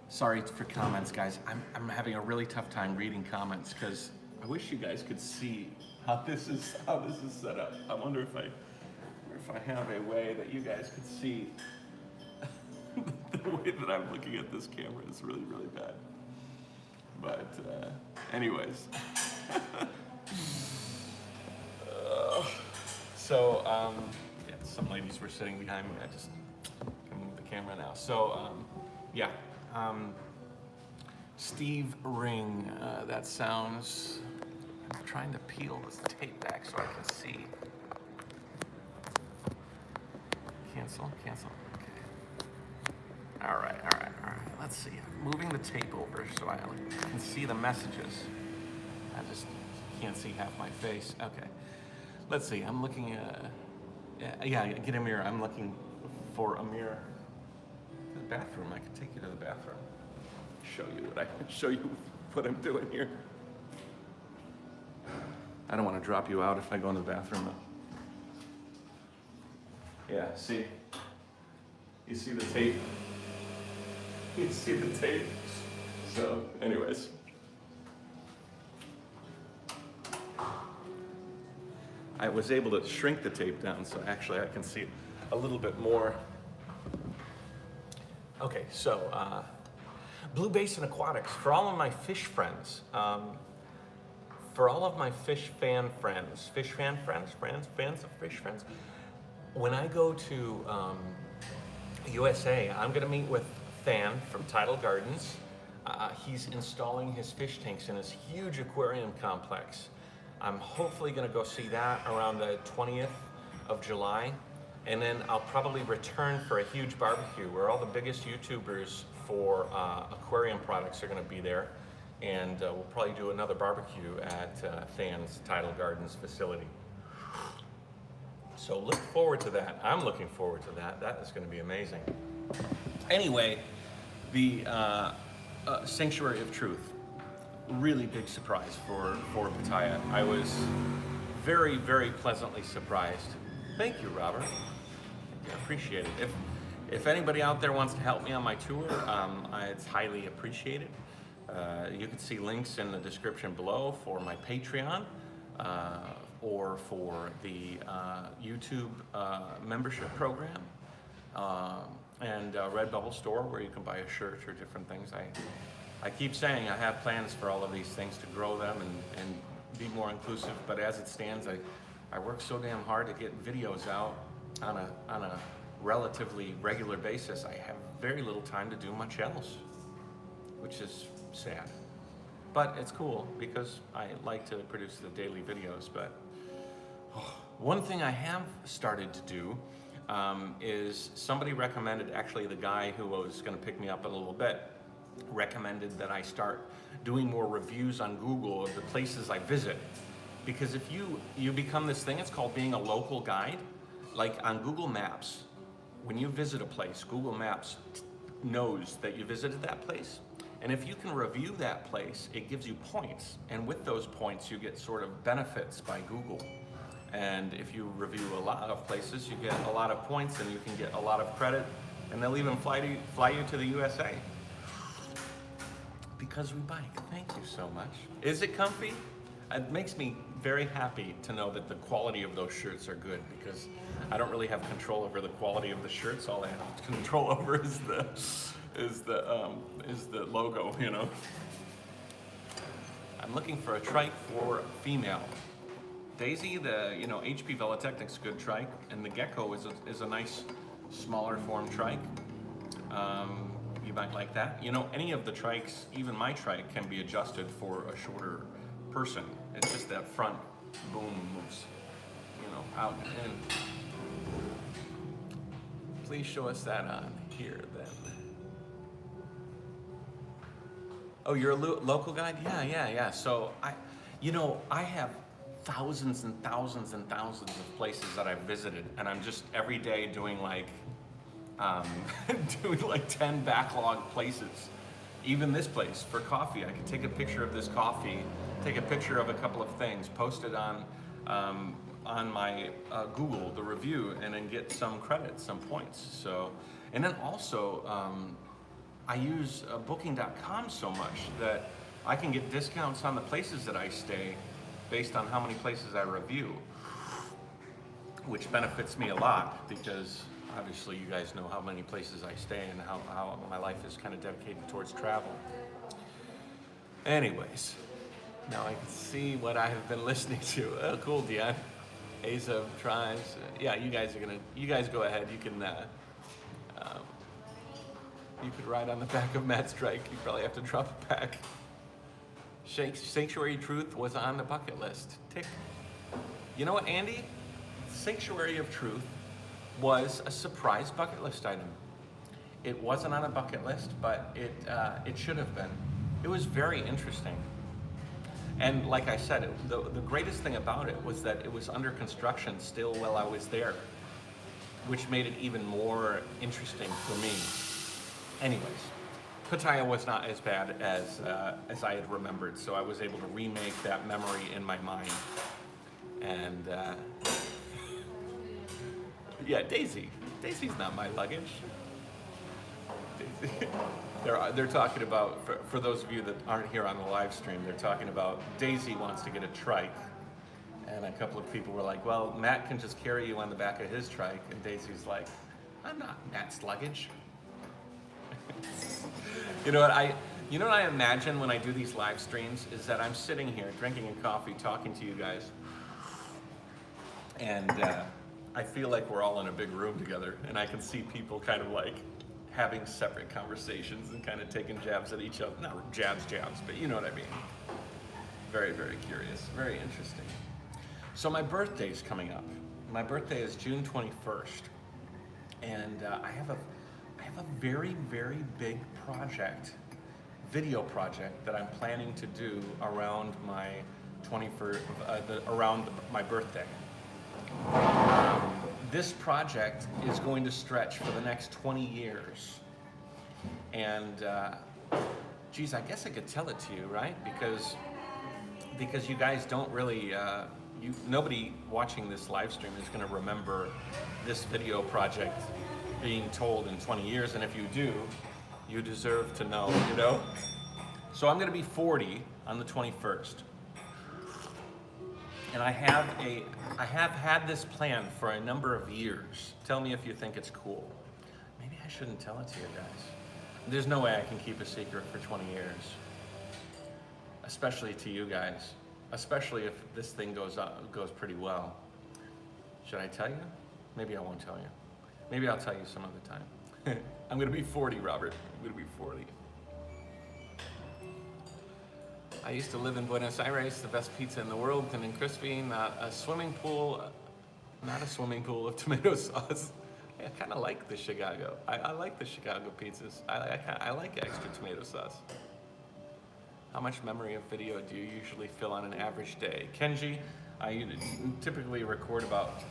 Sorry for comments, guys. I'm having a really tough time reading comments, because I wish you guys could see how this is set up. I wonder if I have a way that you guys could see the way that I'm looking at this camera is really, really bad. But anyways. Yeah, some ladies were sitting behind me. I just can move the camera now. So, yeah. Steve Ring, that sounds, I'm trying to peel this tape back so I can see. Cancel. Okay. All right. Let's see. I'm moving the tape over so I can see the messages. I just can't see half my face. Okay. Let's see. I'm looking yeah, get a mirror. I'm looking for a mirror. The bathroom. I can take you to the bathroom. Show you what I'm doing here. I don't want to drop you out if I go in the bathroom though. Yeah, see? You see the tape? You see the tape? So, anyways. I was able to shrink the tape down, so actually I can see a little bit more. Okay, so Blue Basin Aquatics, for all of my fish friends, for all of my fans of fish friends, when I go to USA, I'm gonna meet with Than from Tidal Gardens. He's installing his fish tanks in his huge aquarium complex. I'm hopefully gonna go see that around the 20th of July. And then I'll probably return for a huge barbecue where all the biggest YouTubers for aquarium products are gonna be there. And we'll probably do another barbecue at Than's Tidal Gardens facility. So look forward to that. I'm looking forward to that. That is gonna be amazing. Anyway, the Sanctuary of Truth. Really big surprise for Pattaya. I was very, very pleasantly surprised. Thank you, Robert. I appreciate it. If anybody out there wants to help me on my tour, it's highly appreciated. You can see links in the description below for my Patreon or for the YouTube membership program and Redbubble store where you can buy a shirt or different things. I keep saying I have plans for all of these things to grow them and be more inclusive, but as it stands, I work so damn hard to get videos out on a relatively regular basis. I have very little time to do much else, which is sad. But it's cool because I like to produce the daily videos. But one thing I have started to do is somebody recommended, actually the guy who was gonna pick me up in a little bit, recommended that I start doing more reviews on Google of the places I visit. Because if you become this thing, it's called being a local guide. Like on Google Maps, when you visit a place, Google Maps knows that you visited that place. And if you can review that place, it gives you points. And with those points, you get sort of benefits by Google. And if you review a lot of places, you get a lot of points and you can get a lot of credit. And they'll even fly you to the USA. Because we bike. Thank you so much. Is it comfy? It makes me very happy to know that the quality of those shirts are good, because I don't really have control over the quality of the shirts. All I have control over is the logo, you know. I'm looking for a trike for female. Daisy, the HP Velotechnic's good trike, and the Gecko is a nice smaller form trike. You might like that. Any of the trikes, even my trike, can be adjusted for a shorter person. It's just that front boom moves, out and in. Please show us that on here then. Oh, you're a local guide? Yeah. So I have thousands and thousands and thousands of places that I've visited, and I'm just every day doing like 10 backlog places. Even this place for coffee, I can take a picture of this coffee, take a picture of a couple of things, post it on my Google, the review, and then get some credits, some points. So, and then also I use Booking.com so much that I can get discounts on the places that I stay based on how many places I review, which benefits me a lot because obviously you guys know how many places I stay and how my life is kind of dedicated towards travel. Anyways, now I can see what I have been listening to. Oh, cool, Dion. Asa tries. Yeah, you guys go ahead. You can, you could ride on the back of Matt's trike. You probably have to drop a pack. Sanctuary Truth was on the bucket list. Tick. You know what, Andy? Sanctuary of Truth was a surprise bucket list item. It wasn't on a bucket list, but it should have been. It was very interesting. And like I said, the greatest thing about it was that it was under construction still while I was there, which made it even more interesting for me. Anyways, Pattaya was not as bad as I had remembered, so I was able to remake that memory in my mind. And yeah, Daisy's not my luggage. Daisy. They're talking about, for those of you that aren't here on the live stream, they're talking about Daisy wants to get a trike. And a couple of people were like, well, Matt can just carry you on the back of his trike. And Daisy's like, I'm not Matt's luggage. You know what I imagine when I do these live streams is that I'm sitting here drinking a coffee, talking to you guys. And I feel like we're all in a big room together. And I can see people kind of like having separate conversations and kind of taking jabs at each other. Not jabs, but you know what I mean. Very, very curious, very interesting. So my birthday's coming up. My birthday is June 21st. And I have a very, very big project, video project that I'm planning to do around my 21st, around my birthday. This project is going to stretch for the next 20 years. And geez, I guess I could tell it to you, right? Because you guys don't really, nobody watching this live stream is gonna remember this video project being told in 20 years. And if you do, you deserve to know, you know? So I'm gonna be 40 on the 21st. And I have had this plan for a number of years. Tell me if you think it's cool. Maybe I shouldn't tell it to you guys. There's no way I can keep a secret for 20 years. Especially to you guys. Especially if this thing goes pretty well. Should I tell you? Maybe I won't tell you. Maybe I'll tell you some other time. I'm gonna be 40, Robert. I'm gonna be 40. I used to live in Buenos Aires, the best pizza in the world, thin and crispy, not a swimming pool of tomato sauce. I kind of like the Chicago. I like the Chicago pizzas. I like extra tomato sauce. How much memory of video do you usually fill on an average day? Kenji, I typically record about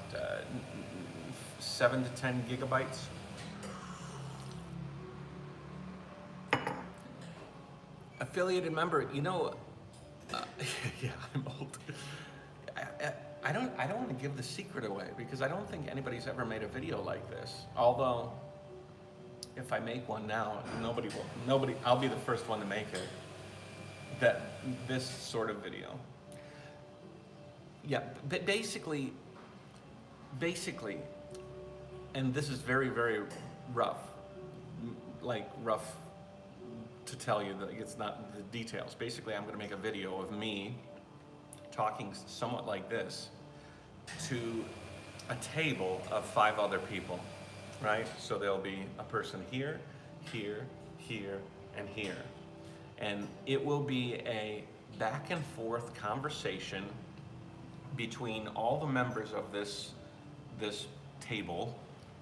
7 to 10 gigabytes. Affiliated member, you know, yeah, I'm old. I don't want to give the secret away because I don't think anybody's ever made a video like this. Although, if I make one now, nobody, I'll be the first one to make it. This sort of video. Yeah, but basically, and this is very, very rough, to tell you that it's not the details. Basically, I'm gonna make a video of me talking somewhat like this to a table of 5 other people, right? So there'll be a person here, here, here, and here. And it will be a back and forth conversation between all the members of this table,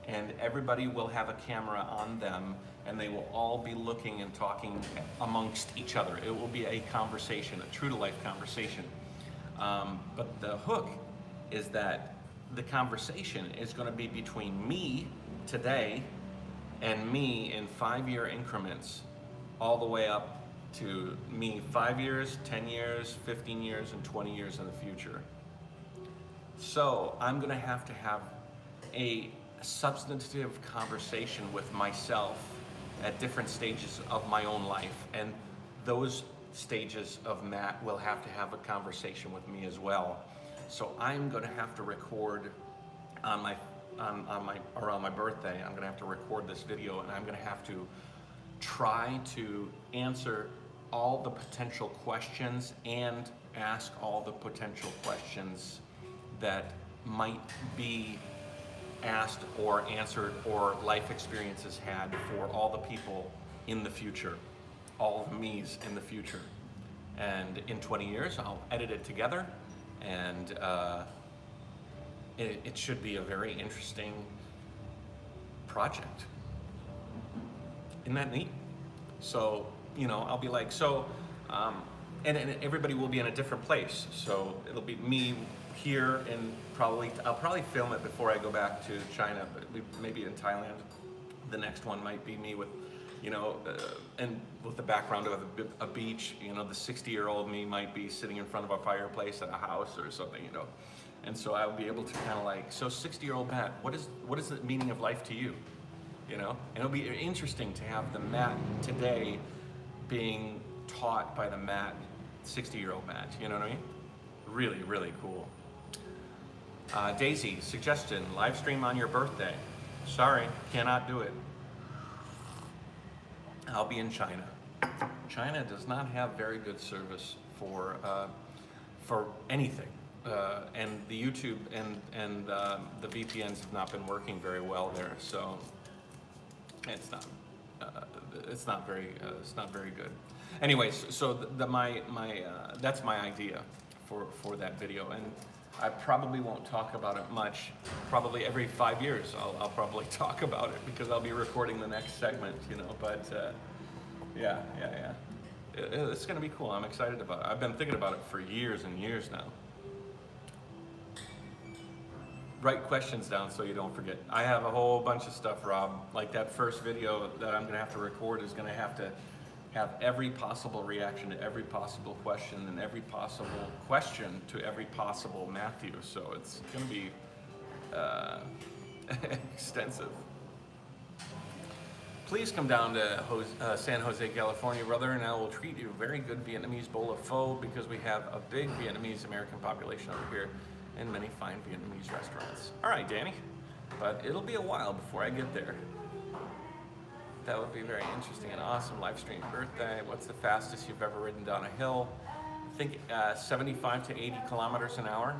and everybody will have a camera on them, and they will all be looking and talking amongst each other. It will be a conversation, a true-to-life conversation. But the hook is that the conversation is going to be between me today and me in 5-year increments, all the way up to me 5 years, 10 years, 15 years, and 20 years in the future. So I'm going to have a substantive conversation with myself at different stages of my own life, and those stages of Matt will have to have a conversation with me as well. So I'm going to have to record on my around my birthday. I'm going to have to record this video, and I'm going to have to try to answer all the potential questions and ask all the potential questions that might be asked or answered or life experiences had for all the people in the future, all the me's in the future. And in 20 years, I'll edit it together, and it should be a very interesting project. Isn't that neat? So, you know, I'll be like, and everybody will be in a different place. So it'll be me here, and I'll probably film it before I go back to China, but maybe in Thailand. The next one might be me with, you know, and with the background of a beach. You know, the 60-year-old me might be sitting in front of a fireplace at a house or something, you know. And so I'll be able to kind of like, so 60-year-old Matt, what is the meaning of life to you? You know, and it'll be interesting to have the Matt today being taught by the Matt, 60-year-old Matt. You know what I mean? Really, really cool. Daisy, suggestion, live stream on your birthday. Sorry, cannot do it. I'll be in China. China does not have very good service for anything. And the YouTube and the VPNs have not been working very well there, so it's not very good. Anyways, so that's my idea for that video, and I probably won't talk about it much. Probably every 5 years I'll probably talk about it, because I'll be recording the next segment, you know. But yeah. It's gonna be cool. I'm excited about it. I've been thinking about it for years and years now. Write questions down so you don't forget. I have a whole bunch of stuff, Rob. Like that first video that I'm gonna have to record is gonna have to have every possible reaction to every possible question, and every possible question to every possible Matthew. So it's gonna be extensive. Please come down to San Jose, California, brother, and I will treat you a very good Vietnamese bowl of pho, because we have a big Vietnamese American population over here, and many fine Vietnamese restaurants. All right, Danny, but it'll be a while before I get there. That would be very interesting and awesome. Live stream birthday. What's the fastest you've ever ridden down a hill? I think 75 to 80 kilometers an hour.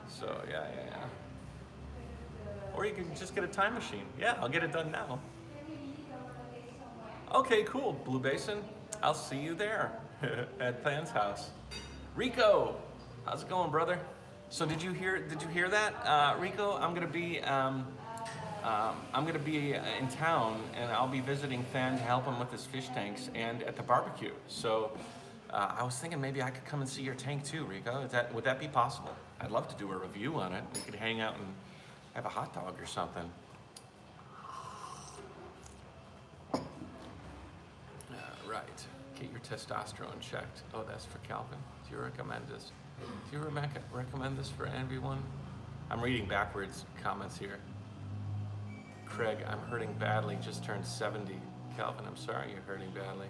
So yeah. Or you can just get a time machine. Yeah, I'll get it done now. Okay, cool, Blue Basin. I'll see you there at Than's house. Rico, how's it going, brother? So did you hear that, Rico? I'm gonna be in town, and I'll be visiting Than to help him with his fish tanks and at the barbecue. So I was thinking maybe I could come and see your tank too, Rico. Would that be possible? I'd love to do a review on it. We could hang out and have a hot dog or something. Right. Get your testosterone checked. Oh, that's for Calvin. Do you recommend this? Do you recommend this for everyone? I'm reading backwards comments here. Craig, I'm hurting badly. Just turned 70. Calvin, I'm sorry you're hurting badly.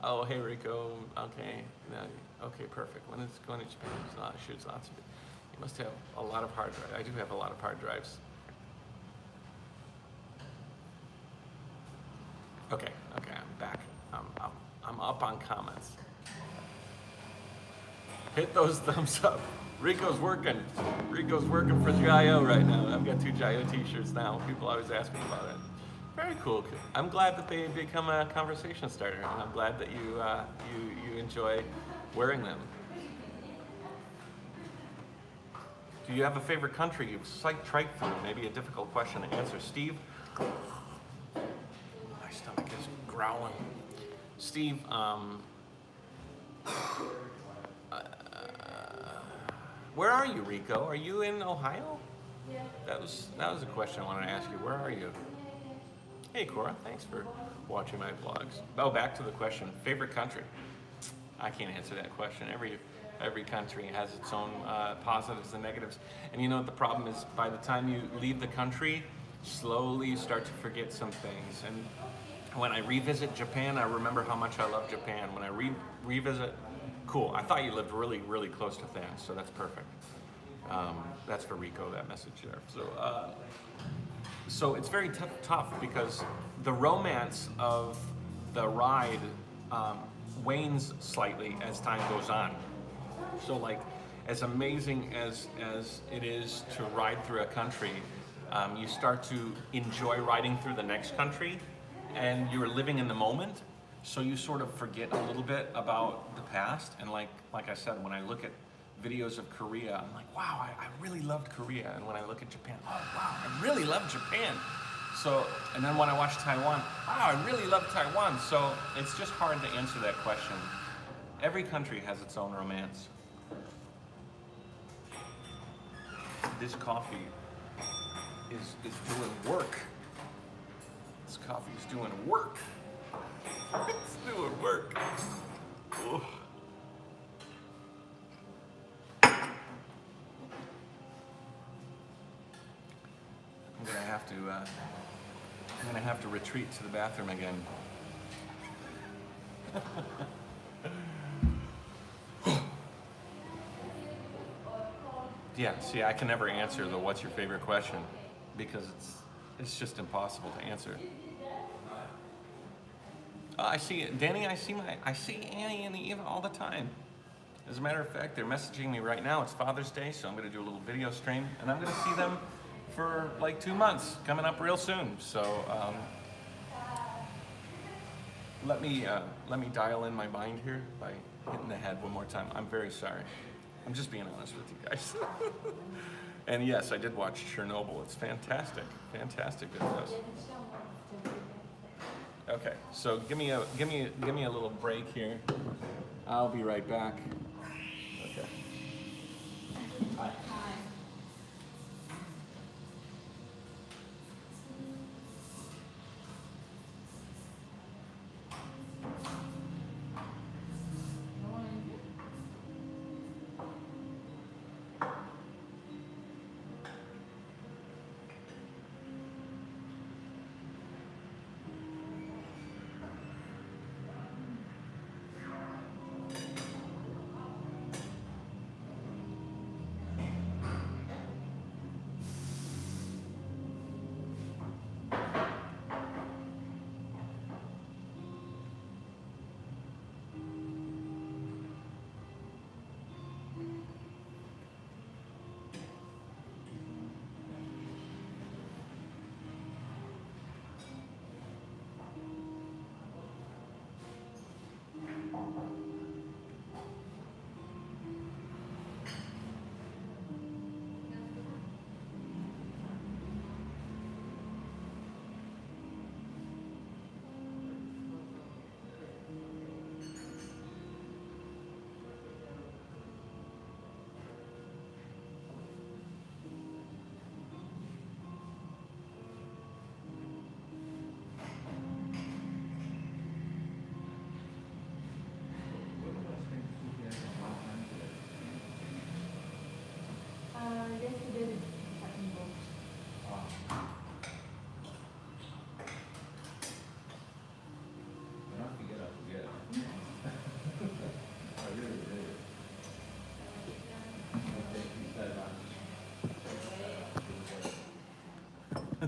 Oh, hey Rico. Okay. Okay, perfect. When is it going to Japan? Shoots lots of it. You must have a lot of hard drives. I do have a lot of hard drives. Okay, I'm back. I'm up on comments. Hit those thumbs up. Rico's working for JaYoe right now. I've got 2 JaYoe t-shirts now. People always ask me about it. Very cool. I'm glad that they become a conversation starter, and I'm glad that you enjoy wearing them. Do you have a favorite country you've triked through? Maybe a difficult question to answer. Steve? My stomach is growling. Steve, where are you, Rico? Are you in Ohio? Yeah. That was a question I wanted to ask you. Where are you? Hey, Cora. Thanks for watching my vlogs. Oh, back to the question. Favorite country? I can't answer that question. Every country has its own positives and negatives. And you know what the problem is? By the time you leave the country, slowly you start to forget some things. And when I revisit Japan, I remember how much I love Japan. When I revisit, cool. I thought you lived really, really close to Than, so that's perfect. That's for Rico, that message there. So it's very tough because the romance of the ride wanes slightly as time goes on. So like, as amazing as it is to ride through a country, you start to enjoy riding through the next country, and you're living in the moment. So you sort of forget a little bit about the past. And like I said, when I look at videos of Korea, I'm like, wow, I really loved Korea. And when I look at Japan, oh wow, I really love Japan. So, and then when I watch Taiwan, wow, I really love Taiwan. So it's just hard to answer that question. Every country has its own romance. This coffee is doing work. This coffee is doing work. It's doing work. Ooh. I'm gonna have to retreat to the bathroom again. Yeah, see, I can never answer the "what's your favorite" question because it's just impossible to answer. I see Danny. I see Annie and Eva all the time. As a matter of fact, they're messaging me right now. It's Father's Day, so I'm going to do a little video stream, and I'm going to see them for like 2 months, coming up real soon. So let me dial in my mind here by hitting the head one more time. I'm very sorry. I'm just being honest with you guys. And yes, I did watch Chernobyl. It's fantastic, fantastic videos. Okay, so give me a little break here. I'll be right back. Okay. Hi.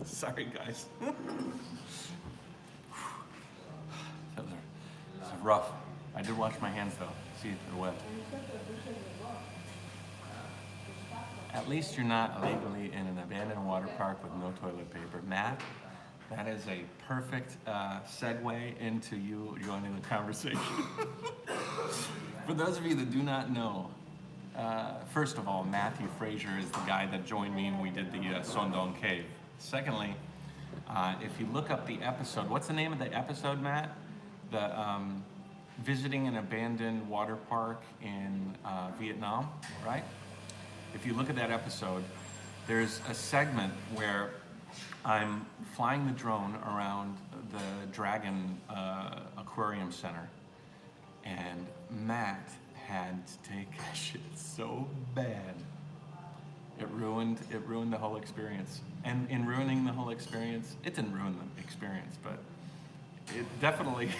Sorry, guys. That was rough. I did wash my hands though. See, they're wet. At least you're not illegally in an abandoned water park with no toilet paper. Matt, that is a perfect segue into you joining the conversation. For those of you that do not know, first of all, Matthew Frazier is the guy that joined me and we did the Sondong Cave. Secondly, if you look up the episode, what's the name of the episode, Matt? The visiting an abandoned water park in Vietnam, right? If you look at that episode, there's a segment where I'm flying the drone around the Dragon Aquarium Center, and Matt had to take a shit so bad. It ruined the whole experience. And in ruining the whole experience, it didn't ruin the experience, but it definitely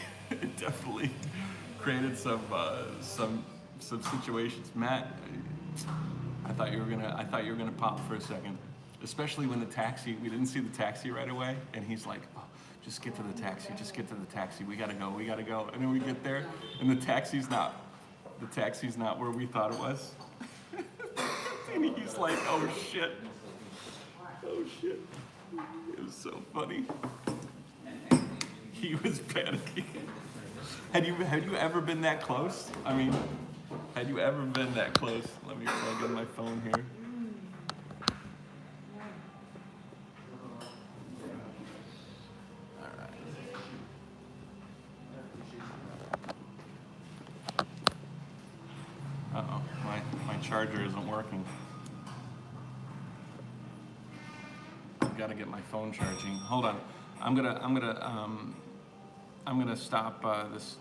created some situations. Matt, I thought you were gonna pop for a second, especially when we didn't see the taxi right away, and he's like, oh, just get to the taxi, we gotta go, and then we get there, and the taxi's not where we thought it was, and he's like, oh shit, it was so funny. He was panicking. Had you ever been that close? I mean, had you ever been that close? Let me plug in my phone here. All right. Uh-oh, my charger isn't working. I've got to get my phone charging. Hold on. I'm gonna stop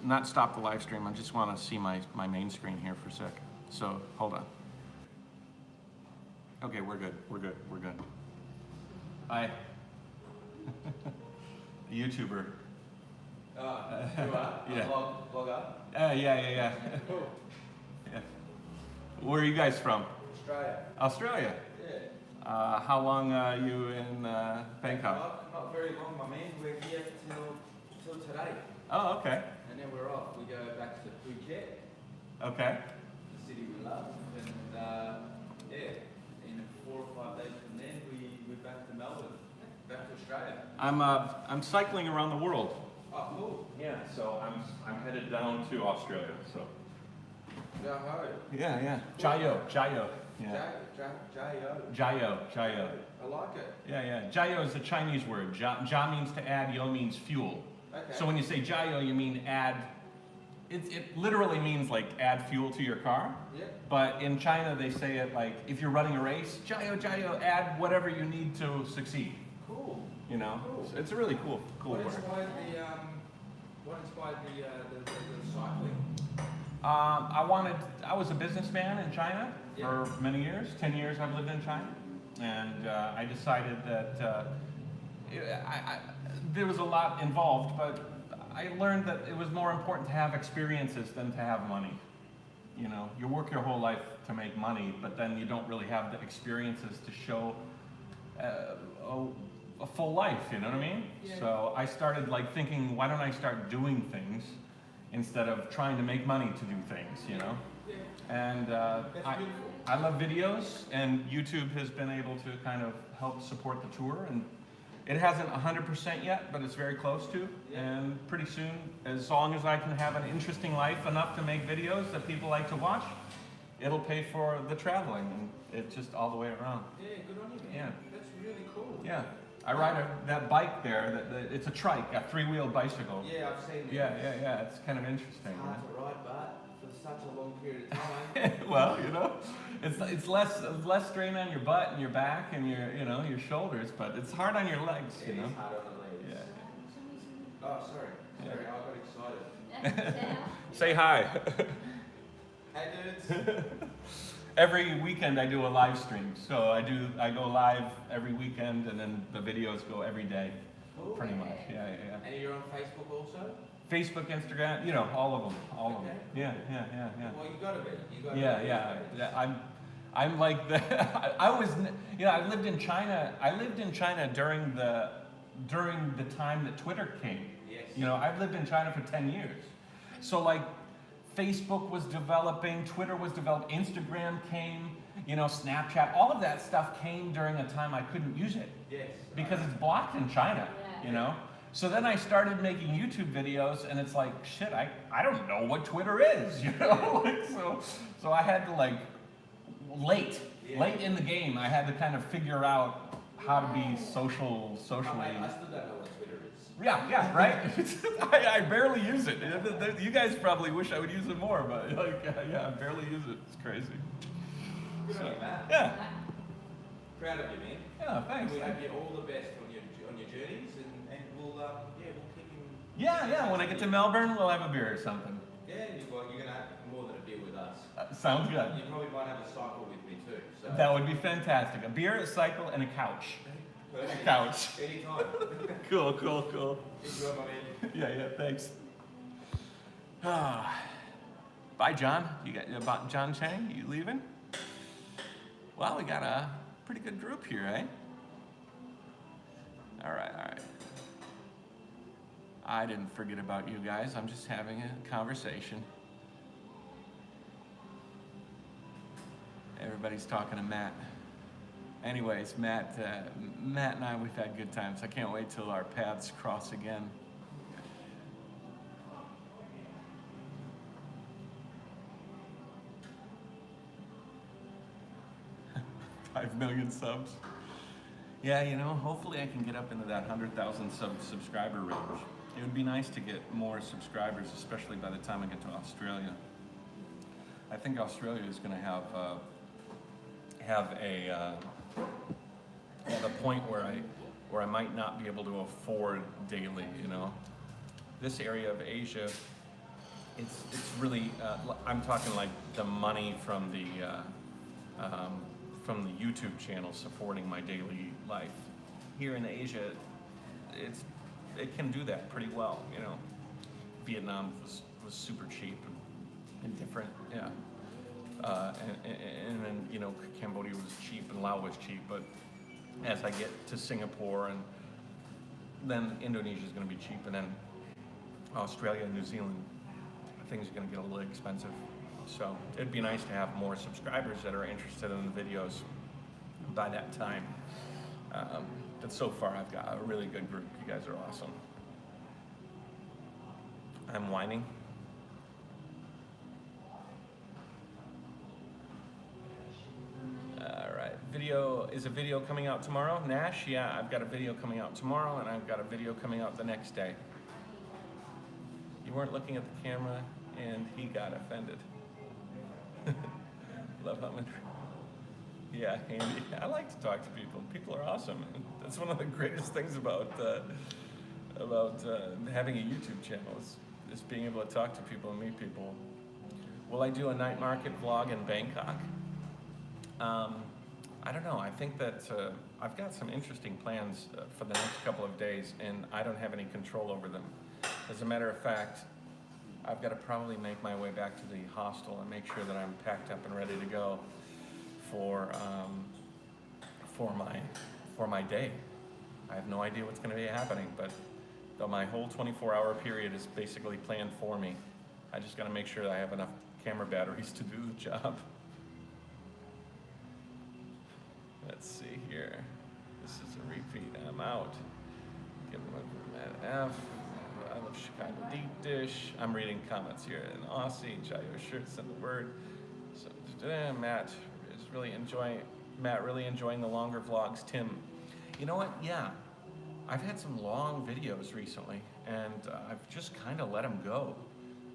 not stop the live stream. I just want to see my main screen here for a sec. So hold on. Okay, we're good. Hi. YouTuber. You are? Yeah. Vlogger? Yeah. Cool. Yeah. Where are you guys from? Australia. Australia. Yeah. How long are you in Bangkok? Not very long, my man. We're here till today. Oh, okay. And then we're off. We go back to Phuket, Okay. the city we love. And in 4 or 5 days from then, we're back to Melbourne, back to Australia. I'm cycling around the world. Oh, cool. Yeah, so I'm headed down to Australia. So. JaYoe. Yeah. JaYoe. Yeah. JaYoe. JaYoe. I like it. Yeah. JaYoe is a Chinese word. Ja means to add, yo means fuel. Okay. So when you say JaYoe, you mean add. It literally means like add fuel to your car. Yeah. But in China, they say it like if you're running a race, JaYoe, add whatever you need to succeed. Cool. You know, Cool. So it's a really cool What word. inspired the cycling? I was a businessman in China for many years. 10 years I've lived in China, and I decided that there was a lot involved, but I learned that it was more important to have experiences than to have money. You know, you work your whole life to make money, but then you don't really have the experiences to show a full life, you know what I mean? Yeah. So I started like thinking, why don't I start doing things instead of trying to make money to do things, you know? Yeah. And I love videos, and YouTube has been able to kind of help support the tour, and it hasn't 100% yet, but it's very close to. Yeah. And pretty soon, as long as I can have an interesting life enough to make videos that people like to watch, it'll pay for the traveling, and it's just all the way around. Yeah, good on you, man. Yeah. That's really cool. Yeah. I ride that bike there, it's a trike, a 3-wheeled bicycle. Yeah, I've seen it. Yeah, it's kind of interesting. It's hard to ride, but for such a long period of time. Well, you know, it's less strain on your butt and your back and your shoulders, but it's hard on your legs, you know. It's hard on the legs. Yeah. Oh, sorry, I got excited. Say hi. Hey, dudes. Every weekend I do a live stream, so I go live every weekend, and then the videos go every day, pretty much. Yeah. And you're on Facebook also? Facebook, Instagram, all of them, Yeah. Well, you gotta be. Yeah. I'm like the. I lived in China. I lived in China during the time that Twitter came. Yes. I've lived in China for 10 years, so like. Facebook was developing, Twitter was developed, Instagram came, Snapchat, all of that stuff came during a time I couldn't use it. Yes. Because it's blocked in China, So then I started making YouTube videos, and it's like, shit, I don't know what Twitter is, so I had to late in the game, I had to kind of figure out how to be socially. I still don't know what Twitter is. Yeah, right? I barely use it. You guys probably wish I would use it more, but I barely use it. It's crazy. Good on you, Matt. Yeah. Proud of you, man. Yeah, thanks. We hope you all the best on your journeys, and we'll keep him. Yeah. When I get to Melbourne, we'll have a beer or something. Yeah, you're gonna have more than a beer with us. Sounds good. You probably might have a cycle with me too. So. That would be fantastic. A beer, a cycle, and a couch. Couch. Anytime. Cool, cool, cool. Enjoy, my man. Yeah, thanks. Bye, John. You got about John Chang? You leaving? Well, we got a pretty good group here, eh? All right. I didn't forget about you guys. I'm just having a conversation. Everybody's talking to Matt. Anyways, Matt and I, we've had good times. I can't wait till our paths cross again. 5 million subs. Yeah, you know, hopefully I can get up into that 100,000 subscriber range. It would be nice to get more subscribers, especially by the time I get to Australia. I think Australia is going to have a point where I might not be able to afford daily. You know, this area of Asia, it's really I'm talking like the money from the YouTube channel supporting my daily life. Here in Asia, it can do that pretty well. You know, Vietnam was super cheap and different. Yeah. And then, you know, Cambodia was cheap and Laos was cheap, but as I get to Singapore and then Indonesia is going to be cheap, and then Australia and New Zealand, things are going to get a little expensive. So it'd be nice to have more subscribers that are interested in the videos by that time. But so far I've got a really good group. You guys are awesome. I'm whining. Is a video coming out tomorrow? Nash, yeah, I've got a video coming out tomorrow, and I've got a video coming out the next day. You weren't looking at the camera, and he got offended. Love Humming. Yeah, Andy. I like to talk to people. People are awesome. That's one of the greatest things about having a YouTube channel is being able to talk to people and meet people. Will I do a night market vlog in Bangkok? I don't know. I think that I've got some interesting plans for the next couple of days, and I don't have any control over them. As a matter of fact, I've got to probably make my way back to the hostel and make sure that I'm packed up and ready to go for my day. I have no idea what's going to be happening, but though my whole 24-hour period is basically planned for me, I just got to make sure that I have enough camera batteries to do the job. Let's see here. This is a repeat. I'm out. Give them a Matt F. I love Chicago deep dish. I'm reading comments here in Aussie. JaYoe shirt, send the word. So Matt really enjoying the longer vlogs. Tim, you know what? Yeah, I've had some long videos recently, and I've just kind of let them go.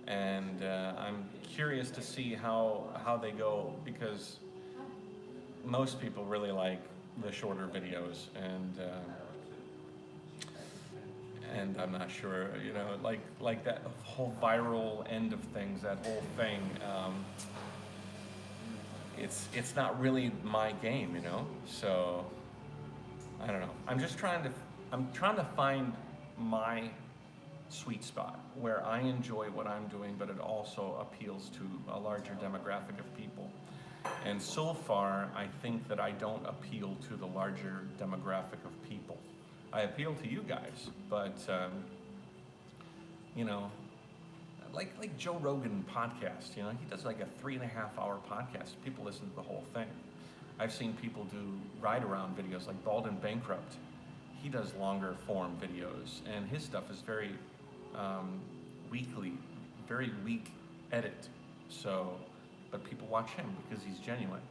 And I'm curious to see how they go, because most people really like the shorter videos, and I'm not sure, you know, like that whole viral end of things, that whole thing. It's not really my game, you know. So I don't know. I'm trying to find my sweet spot where I enjoy what I'm doing, but it also appeals to a larger demographic of people. And so far, I think that I don't appeal to the larger demographic of people. I appeal to you guys, but you know, like Joe Rogan podcast, you know, he does like a 3.5-hour podcast. People listen to the whole thing. I've seen people do ride around videos like Bald and Bankrupt. He does longer form videos, and his stuff is very weekly, very weak edit. So, but people watch him because he's genuine.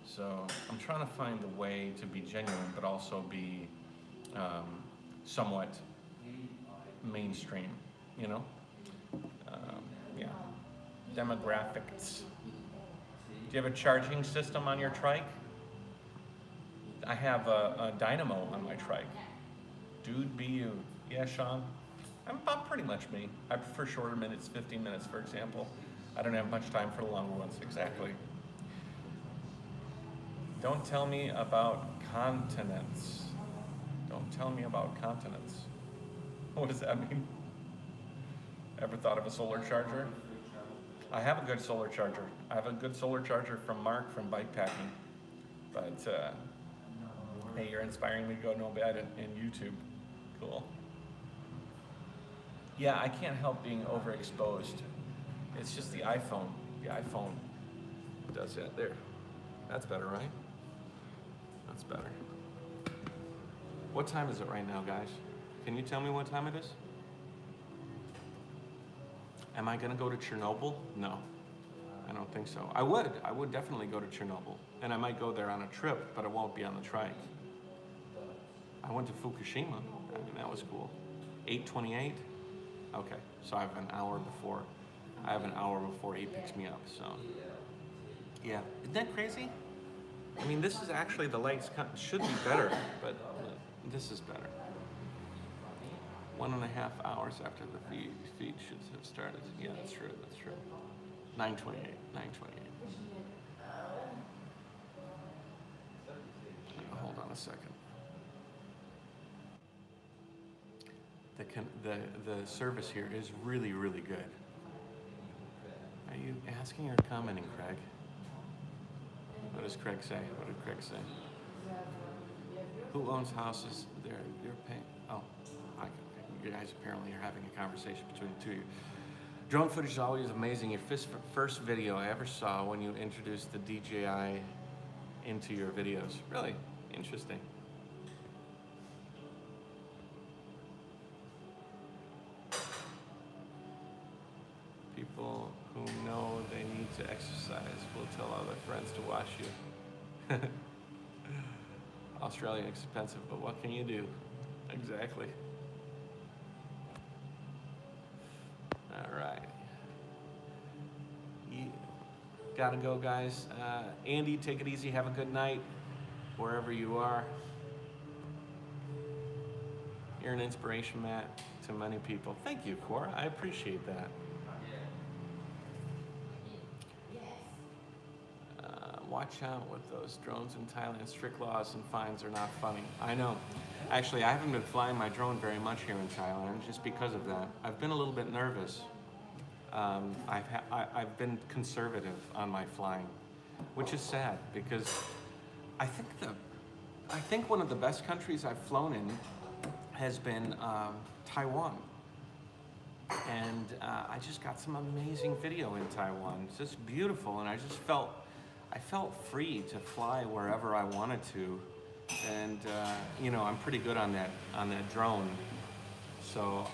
So I'm trying to find a way to be genuine, but also be somewhat mainstream, you know? Yeah. Demographics. Do you have a charging system on your trike? I have a dynamo on my trike. Dude, be you. Yeah, Sean? I'm pretty much me. I prefer shorter minutes, 15 minutes, for example. I don't have much time for the longer ones, exactly. Don't tell me about continents. Don't tell me about continents. What does that mean? Ever thought of a solar charger? I have a good solar charger. I have a good solar charger from Mark from Bikepacking. But hey, you're inspiring me to go no bad in YouTube. Cool. Yeah, I can't help being overexposed. It's just the iPhone. The iPhone does that. There. That's better, right? That's better. What time is it right now, guys? Can you tell me what time it is? Am I gonna go to Chernobyl? No, I don't think so. I would definitely go to Chernobyl. And I might go there on a trip, but it won't be on the trike. I went to Fukushima, I mean, that was cool. 8:28, okay, so I have an hour before he picks me up, so. Yeah, isn't that crazy? I mean, this is actually, the lights should be better, but this is better. 1.5 hours after the feed should have started. Yeah, that's true, that's true. 9:28, 9:28. Hold on a second. The service here is really, really good. Are you asking or commenting, Craig? What does Craig say? What did Craig say? Who owns houses? You're paying. Oh, you guys apparently are having a conversation between the two of you. Drone footage is always amazing. Your first video I ever saw when you introduced the DJI into your videos. Really interesting. People who know they need to exercise will tell other friends to watch you. Australia expensive, but what can you do? Exactly. All right. Gotta go, guys. Andy, take it easy. Have a good night, wherever you are. You're an inspiration, Matt, to many people. Thank you, Cora. I appreciate that. Watch out with those drones in Thailand. Strict laws and fines are not funny. I know. Actually, I haven't been flying my drone very much here in Thailand just because of that. I've been a little bit nervous. I've been conservative on my flying, which is sad because I think one of the best countries I've flown in has been Taiwan. And I just got some amazing video in Taiwan. It's just beautiful, and I felt free to fly wherever I wanted to, and you know, I'm pretty good on that drone, so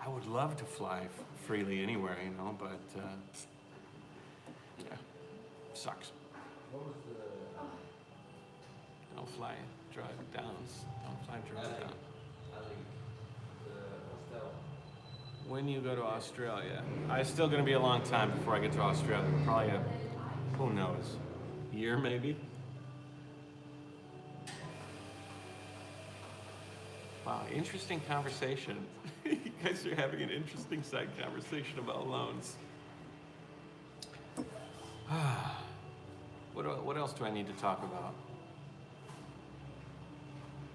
I would love to fly freely anywhere, you know, but yeah, sucks. Don't fly, drive down. Don't fly, drive down. When you go to Australia, it's still gonna be a long time before I get to Australia. Probably who knows, year maybe? Wow, interesting conversation. You guys are having an interesting side conversation about loans. What else do I need to talk about?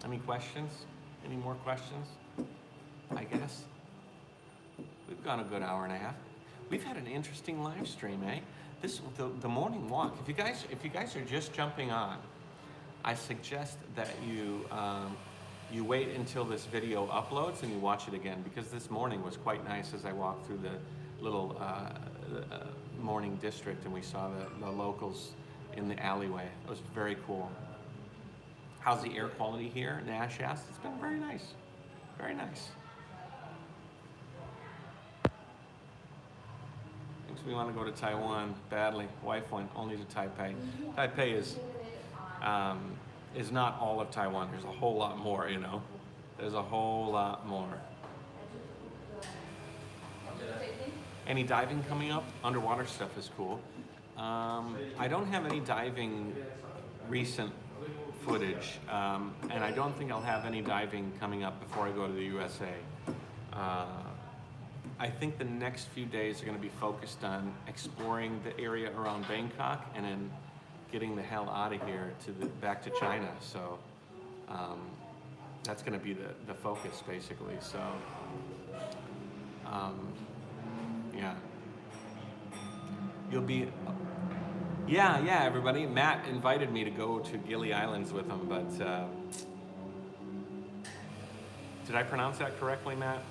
Any questions? Any more questions? I guess. We've gone a good hour and a half. We've had an interesting live stream, eh? The morning walk. If you guys are just jumping on, I suggest that you wait until this video uploads and you watch it again, because this morning was quite nice as I walked through the little morning district and we saw the locals in the alleyway. It was very cool. How's the air quality here? Nash asked. It's been very nice. Very nice. We want to go to Taiwan badly. Wife went only to Taipei. Taipei is not all of Taiwan. There's a whole lot more, you know. There's a whole lot more. Any diving coming up? Underwater stuff is cool. I don't have any diving recent footage, and I don't think I'll have any diving coming up before I go to the USA. I think the next few days are going to be focused on exploring the area around Bangkok and then getting the hell out of here back to China. So That's going to be the focus, basically. So, yeah. You'll be... Yeah, everybody. Matt invited me to go to Gili Islands with him, but... did I pronounce that correctly, Matt?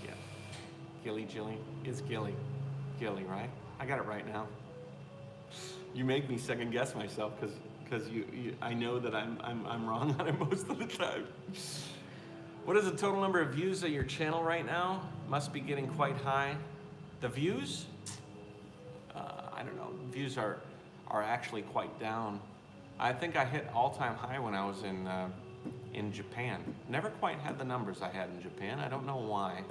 Shit. Gili. It's Gili. Gili, right? I got it right now. You make me second guess myself because I know that I'm wrong on it most of the time. What is the total number of views of your channel right now? Must be getting quite high. The views? I don't know. Views are actually quite down. I think I hit all-time high when I was in Japan. Never quite had the numbers I had in Japan. I don't know why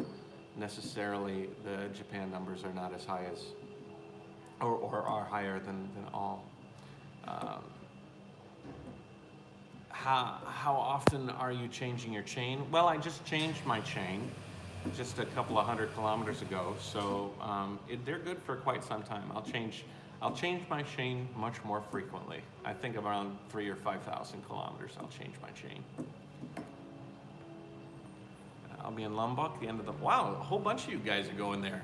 necessarily the Japan numbers are not as high as, or are higher than all. How often are you changing your chain? Well, I just changed my chain just a couple of 100 kilometers ago, so they're good for quite some time. I'll change my chain much more frequently. I think around 3,000 or 5,000 kilometers I'll change my chain. I'll be in Lombok the end of the... Wow, a whole bunch of you guys are going there.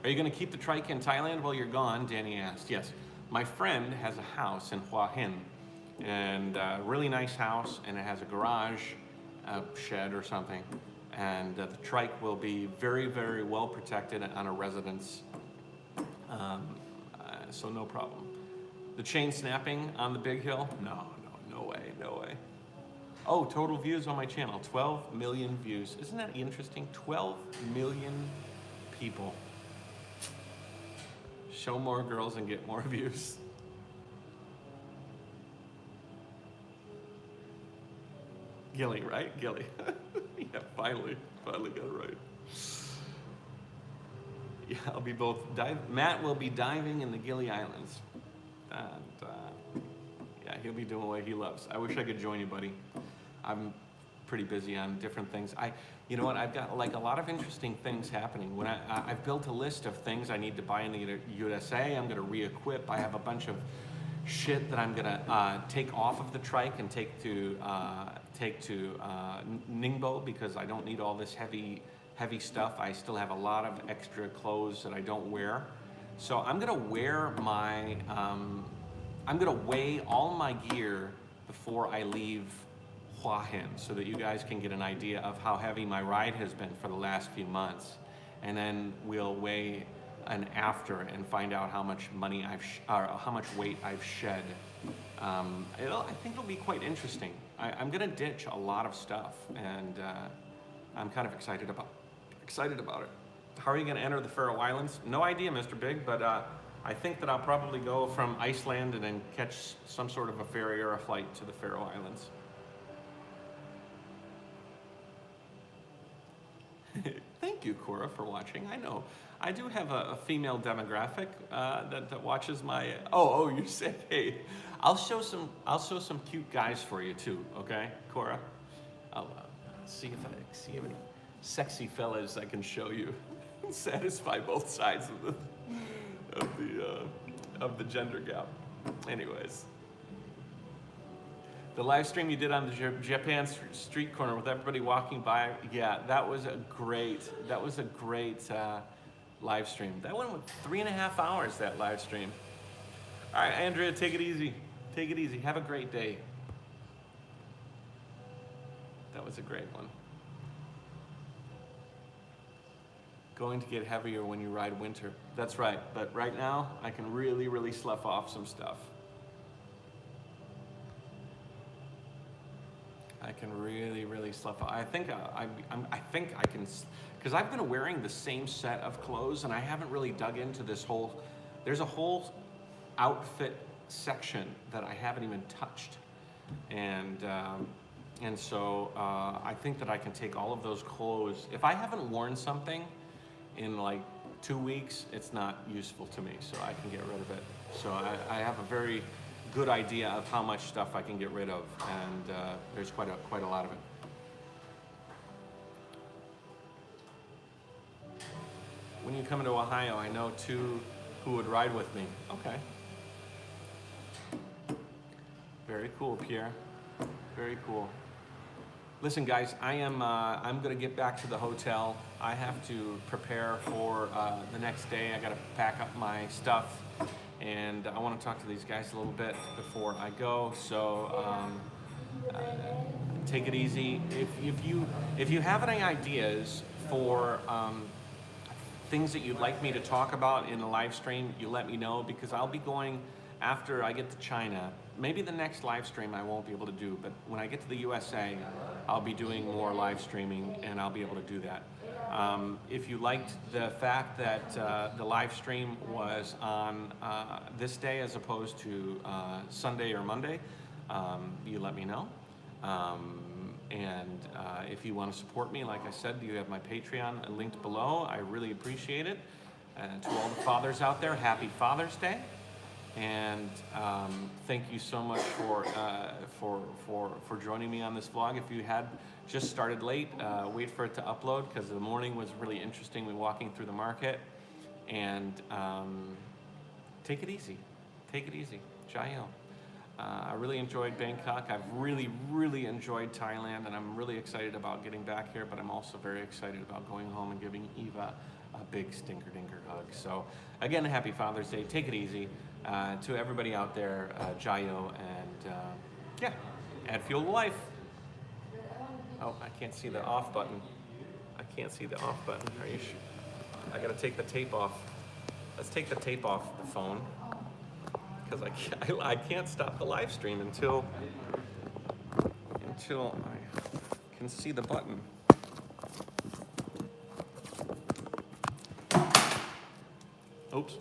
Are you going to keep the trike in Thailand while you're gone? Danny asked. Yes. My friend has a house in Hua Hin, and a really nice house, and it has a garage, a shed or something, and the trike will be very, very well protected on a residence, so no problem. The chain snapping on the big hill? No way. Oh, total views on my channel, 12 million views. Isn't that interesting? 12 million people. Show more girls and get more views. Gili, right? Gili. Yeah, finally got it right. Yeah, I'll be both Matt will be diving in the Gili Islands. And yeah, he'll be doing what he loves. I wish I could join you, buddy. I'm pretty busy on different things. You know what? I've got like a lot of interesting things happening. When I've built a list of things I need to buy in the USA. I'm going to re-equip. I have a bunch of shit that I'm going to take off of the trike and take to Ningbo because I don't need all this heavy stuff. I still have a lot of extra clothes that I don't wear. So I'm going to wear my. I'm going to weigh all my gear before I leave Hua Hin so that you guys can get an idea of how heavy my ride has been for the last few months. And then we'll weigh an after and find out how much money how much weight I've shed. I think it'll be quite interesting. I'm gonna ditch a lot of stuff, and I'm kind of excited about it. How are you gonna enter the Faroe Islands? No idea, Mr. Big, but I think that I'll probably go from Iceland and then catch some sort of a ferry or a flight to the Faroe Islands. Thank you, Cora, for watching. I know I do have a female demographic that watches my. Oh, you said hey. I'll show some cute guys for you too. Okay, Cora. I'll see if I see any sexy fellas I can show you. Satisfy both sides of the gender gap. Anyways. The live stream you did on the Japan street corner with everybody walking by, yeah, that was a great live stream. That went with 3.5 hours, that live stream. All right, Andrea, take it easy. Take it easy. Have a great day. That was a great one. Going to get heavier when you ride winter. That's right, but right now, I can really, really slough off some stuff. I can really, really slough off. I think I can, because I've been wearing the same set of clothes and I haven't really dug into this whole, there's a whole outfit section that I haven't even touched. And so I think that I can take all of those clothes. If I haven't worn something in like 2 weeks, it's not useful to me, so I can get rid of it. So I have a very good idea of how much stuff I can get rid of, and there's quite a lot of it. When you come into Ohio, I know 2 who would ride with me. Okay. Very cool, Pierre. Very cool. Listen, guys, I'm gonna get back to the hotel. I have to prepare for the next day. I gotta pack up my stuff, and I want to talk to these guys a little bit before I go. So take it easy. If you have any ideas for things that you'd like me to talk about in a live stream, you let me know, because I'll be going after I get to China. Maybe the next live stream I won't be able to do, but when I get to the USA, I'll be doing more live streaming, and I'll be able to do that. If you liked the fact that the live stream was on this day as opposed to Sunday or Monday, you let me know. And if you want to support me, like I said, you have my Patreon linked below. I really appreciate it. To all the fathers out there, happy Father's Day. And thank you so much for joining me on this vlog. If you had just started late, wait for it to upload, because the morning was really interesting. We're walking through the market, and take it easy. Take it easy. JaYoe. I really enjoyed Bangkok. I've really enjoyed Thailand, and I'm really excited about getting back here, but I'm also very excited about going home and giving Eva a big stinker dinker hug. So again, happy Father's Day. Take it easy. To everybody out there, JaYoe, and yeah, add fuel to life. Oh, I can't see the off button. I can't see the off button. Are you sure? I gotta take the tape off. Let's take the tape off the phone, because I can't stop the live stream until I can see the button. Oops.